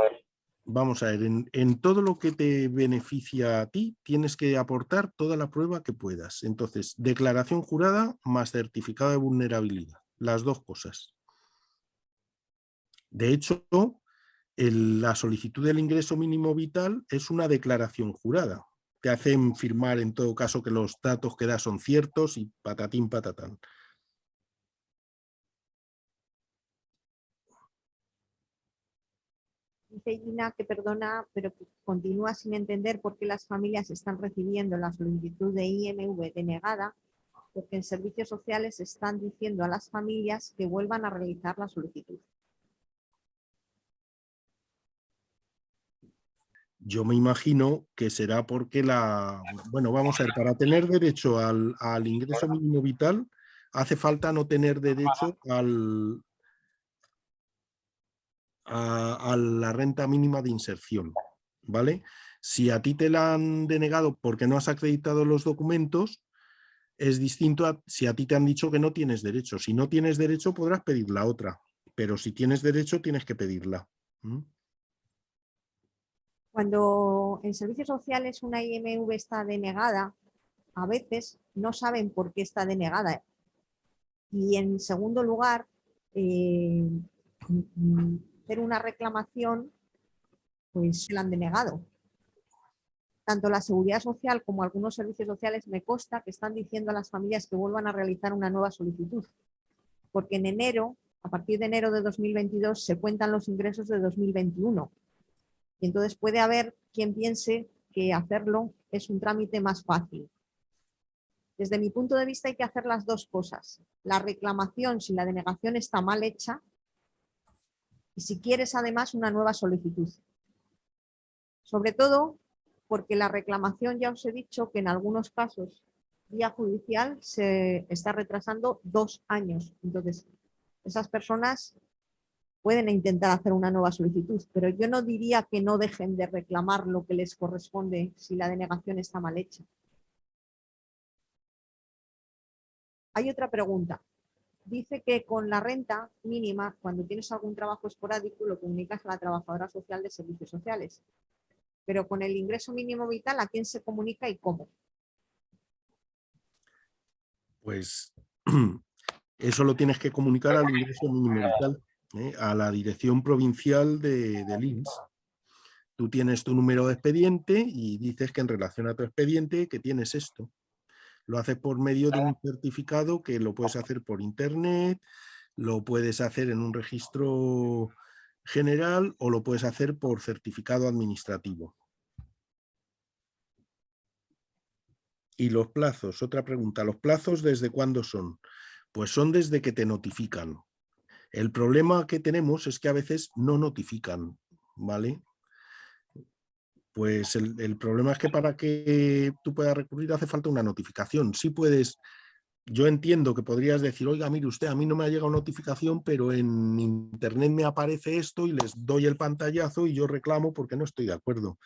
vamos a ver, en todo lo que te beneficia a ti, tienes que aportar toda la prueba que puedas. Entonces, declaración jurada más certificado de vulnerabilidad, las dos cosas. De hecho, la solicitud del ingreso mínimo vital es una declaración jurada. Te hacen firmar en todo caso que los datos que das son ciertos y patatín patatán. dice Gina que perdona, pero que continúa sin entender por qué las familias están recibiendo la solicitud de IMV denegada, porque en servicios sociales están diciendo a las familias que vuelvan a realizar la solicitud. Yo me imagino que será porque bueno, vamos a ver, para tener derecho al ingreso mínimo vital hace falta no tener derecho a la renta mínima de inserción, ¿vale? Si a ti te la han denegado porque no has acreditado los documentos, es distinto a si a ti te han dicho que no tienes derecho. Si no tienes derecho podrás pedir la otra, pero si tienes derecho tienes que pedirla. Cuando en servicios sociales una IMV está denegada, a veces no saben por qué está denegada. Y en segundo lugar, hacer una reclamación, pues se la han denegado. Tanto la Seguridad Social como algunos servicios sociales me consta que están diciendo a las familias que vuelvan a realizar una nueva solicitud. Porque en enero, a partir de enero de 2022, se cuentan los ingresos de 2021. Y entonces puede haber quien piense que hacerlo es un trámite más fácil. Desde mi punto de vista hay que hacer las dos cosas. La reclamación si la denegación está mal hecha y si quieres además una nueva solicitud. Sobre todo porque la reclamación, ya os he dicho que en algunos casos vía judicial se está retrasando 2 años. Entonces, esas personas pueden intentar hacer una nueva solicitud, pero yo no diría que no dejen de reclamar lo que les corresponde si la denegación está mal hecha. Hay otra pregunta. Dice que con la renta mínima, cuando tienes algún trabajo esporádico, lo comunicas a la trabajadora social de servicios sociales. Pero con el ingreso mínimo vital, ¿a quién se comunica y cómo? Pues eso lo tienes que comunicar al ingreso mínimo vital, a la dirección provincial del INS. Tú tienes tu número de expediente y dices que en relación a tu expediente que tienes esto. Lo haces por medio de un certificado que lo puedes hacer por internet, lo puedes hacer en un registro general o lo puedes hacer por certificado administrativo. Y los plazos, otra pregunta, ¿los plazos desde cuándo son? Pues son desde que te notifican. El problema que tenemos es que a veces no notifican, ¿vale? Pues el problema es que para que tú puedas recurrir hace falta una notificación. Sí puedes, yo entiendo que podrías decir, oiga, mire usted, a mí no me ha llegado notificación, pero en internet me aparece esto y les doy el pantallazo y yo reclamo porque no estoy de acuerdo.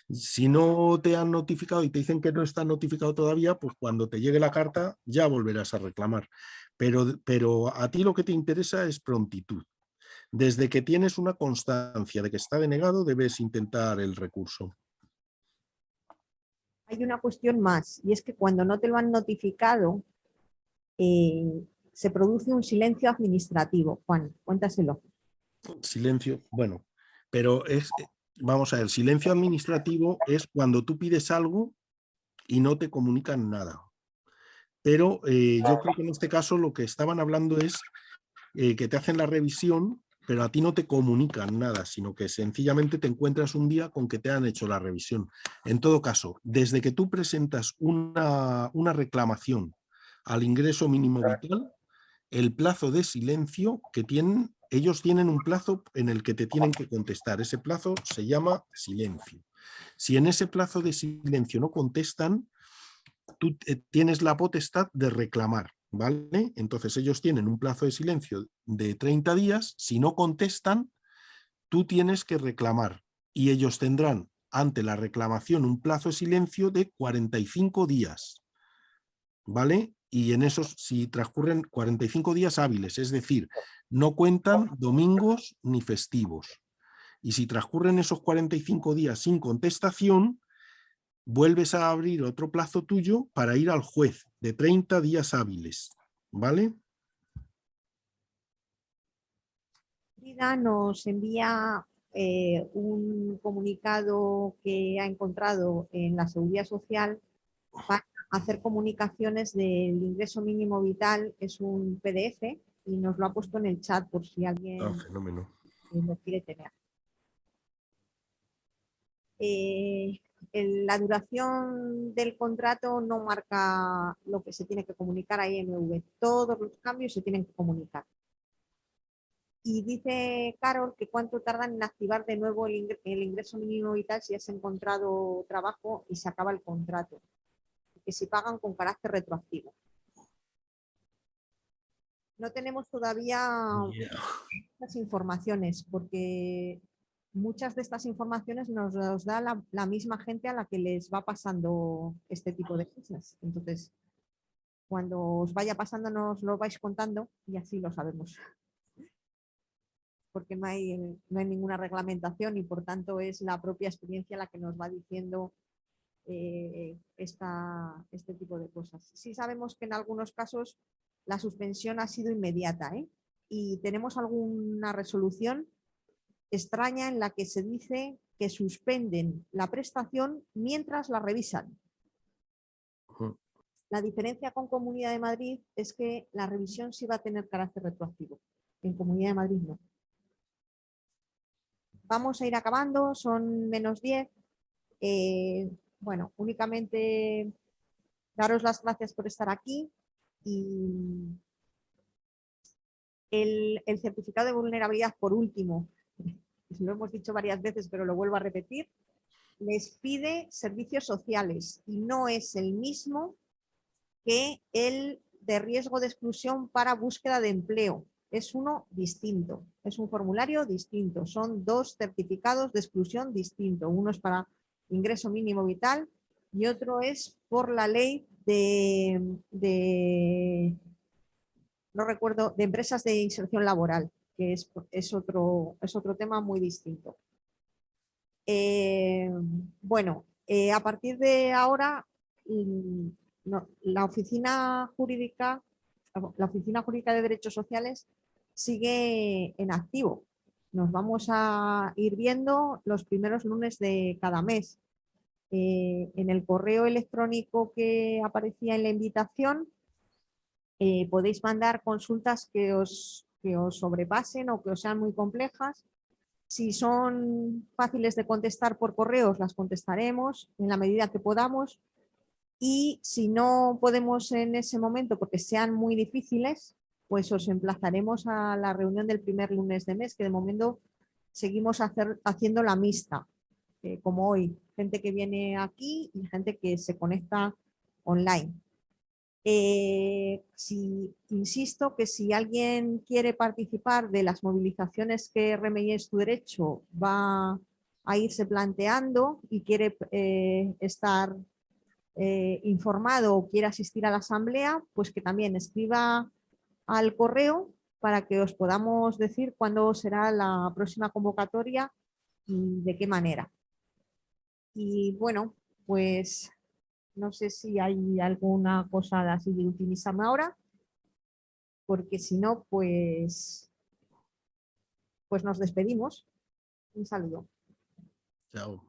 Si no te han notificado y te dicen que no está notificado todavía, pues cuando te llegue la carta ya volverás a reclamar. Pero a ti lo que te interesa es prontitud. Desde que tienes una constancia de que está denegado, debes intentar el recurso. Hay una cuestión más, y es que cuando no te lo han notificado, se produce un silencio administrativo. Juan, cuéntaselo. Silencio, bueno, pero vamos a ver, silencio administrativo es cuando tú pides algo y no te comunican nada. Pero yo creo que en este caso lo que estaban hablando es que te hacen la revisión, pero a ti no te comunican nada, sino que sencillamente te encuentras un día con que te han hecho la revisión. En todo caso, desde que tú presentas una reclamación al ingreso mínimo vital, el plazo de silencio que tienen, ellos tienen un plazo en el que te tienen que contestar. Ese plazo se llama silencio. Si en ese plazo de silencio no contestan, tú tienes la potestad de reclamar, ¿vale? Entonces ellos tienen un plazo de silencio de 30 días, si no contestan, tú tienes que reclamar y ellos tendrán ante la reclamación un plazo de silencio de 45 días, ¿vale? Y en esos, si transcurren 45 días hábiles, es decir, no cuentan domingos ni festivos. Y si transcurren esos 45 días sin contestación, vuelves a abrir otro plazo tuyo para ir al juez de 30 días hábiles, ¿vale? Frida nos envía un comunicado que ha encontrado en la Seguridad Social para hacer comunicaciones del ingreso mínimo vital. Es un PDF y nos lo ha puesto en el chat por si alguien Fenómeno. lo quiere tener. La duración del contrato no marca lo que se tiene que comunicar a IMV. Todos los cambios se tienen que comunicar. Y dice Carol que cuánto tardan en activar de nuevo el ingreso mínimo vital si has encontrado trabajo y se acaba el contrato. Que si pagan con carácter retroactivo. No tenemos todavía estas informaciones porque muchas de estas informaciones nos las da la misma gente a la que les va pasando este tipo de cosas. Entonces, cuando os vaya pasando nos lo vais contando y así lo sabemos. Porque no hay ninguna reglamentación y por tanto es la propia experiencia la que nos va diciendo este tipo de cosas. Sí sabemos que en algunos casos la suspensión ha sido inmediata, y tenemos alguna resolución extraña en la que se dice que suspenden la prestación mientras la revisan. La diferencia con Comunidad de Madrid es que la revisión sí va a tener carácter retroactivo. En Comunidad de Madrid no. Vamos a ir acabando, son -10. Bueno, únicamente daros las gracias por estar aquí y el certificado de vulnerabilidad, por último, lo hemos dicho varias veces, pero lo vuelvo a repetir, les pide servicios sociales y no es el mismo que el de riesgo de exclusión para búsqueda de empleo. Es uno distinto, es un formulario distinto, son dos certificados de exclusión distintos. Uno es para ingreso mínimo vital y otro es por la ley no recuerdo, de empresas de inserción laboral, que es otro tema muy distinto. Bueno, a partir de ahora, la Oficina Jurídica de Derechos Sociales sigue en activo. Nos vamos a ir viendo los primeros lunes de cada mes. En el correo electrónico que aparecía en la invitación, podéis mandar consultas que os sobrepasen o que os sean muy complejas. Si son fáciles de contestar por correo, las contestaremos en la medida que podamos. Y si no podemos en ese momento porque sean muy difíciles, pues os emplazaremos a la reunión del primer lunes de mes, que de momento seguimos haciendo la mixta, como hoy, gente que viene aquí y gente que se conecta online. Insisto que si alguien quiere participar de las movilizaciones que Remedies tu Derecho va a irse planteando y quiere estar informado o quiere asistir a la asamblea, pues que también escriba al correo para que os podamos decir cuándo será la próxima convocatoria y de qué manera. Y bueno, pues no sé si hay alguna cosa así de utilizarme ahora, porque si no, pues nos despedimos. Un saludo. Chao.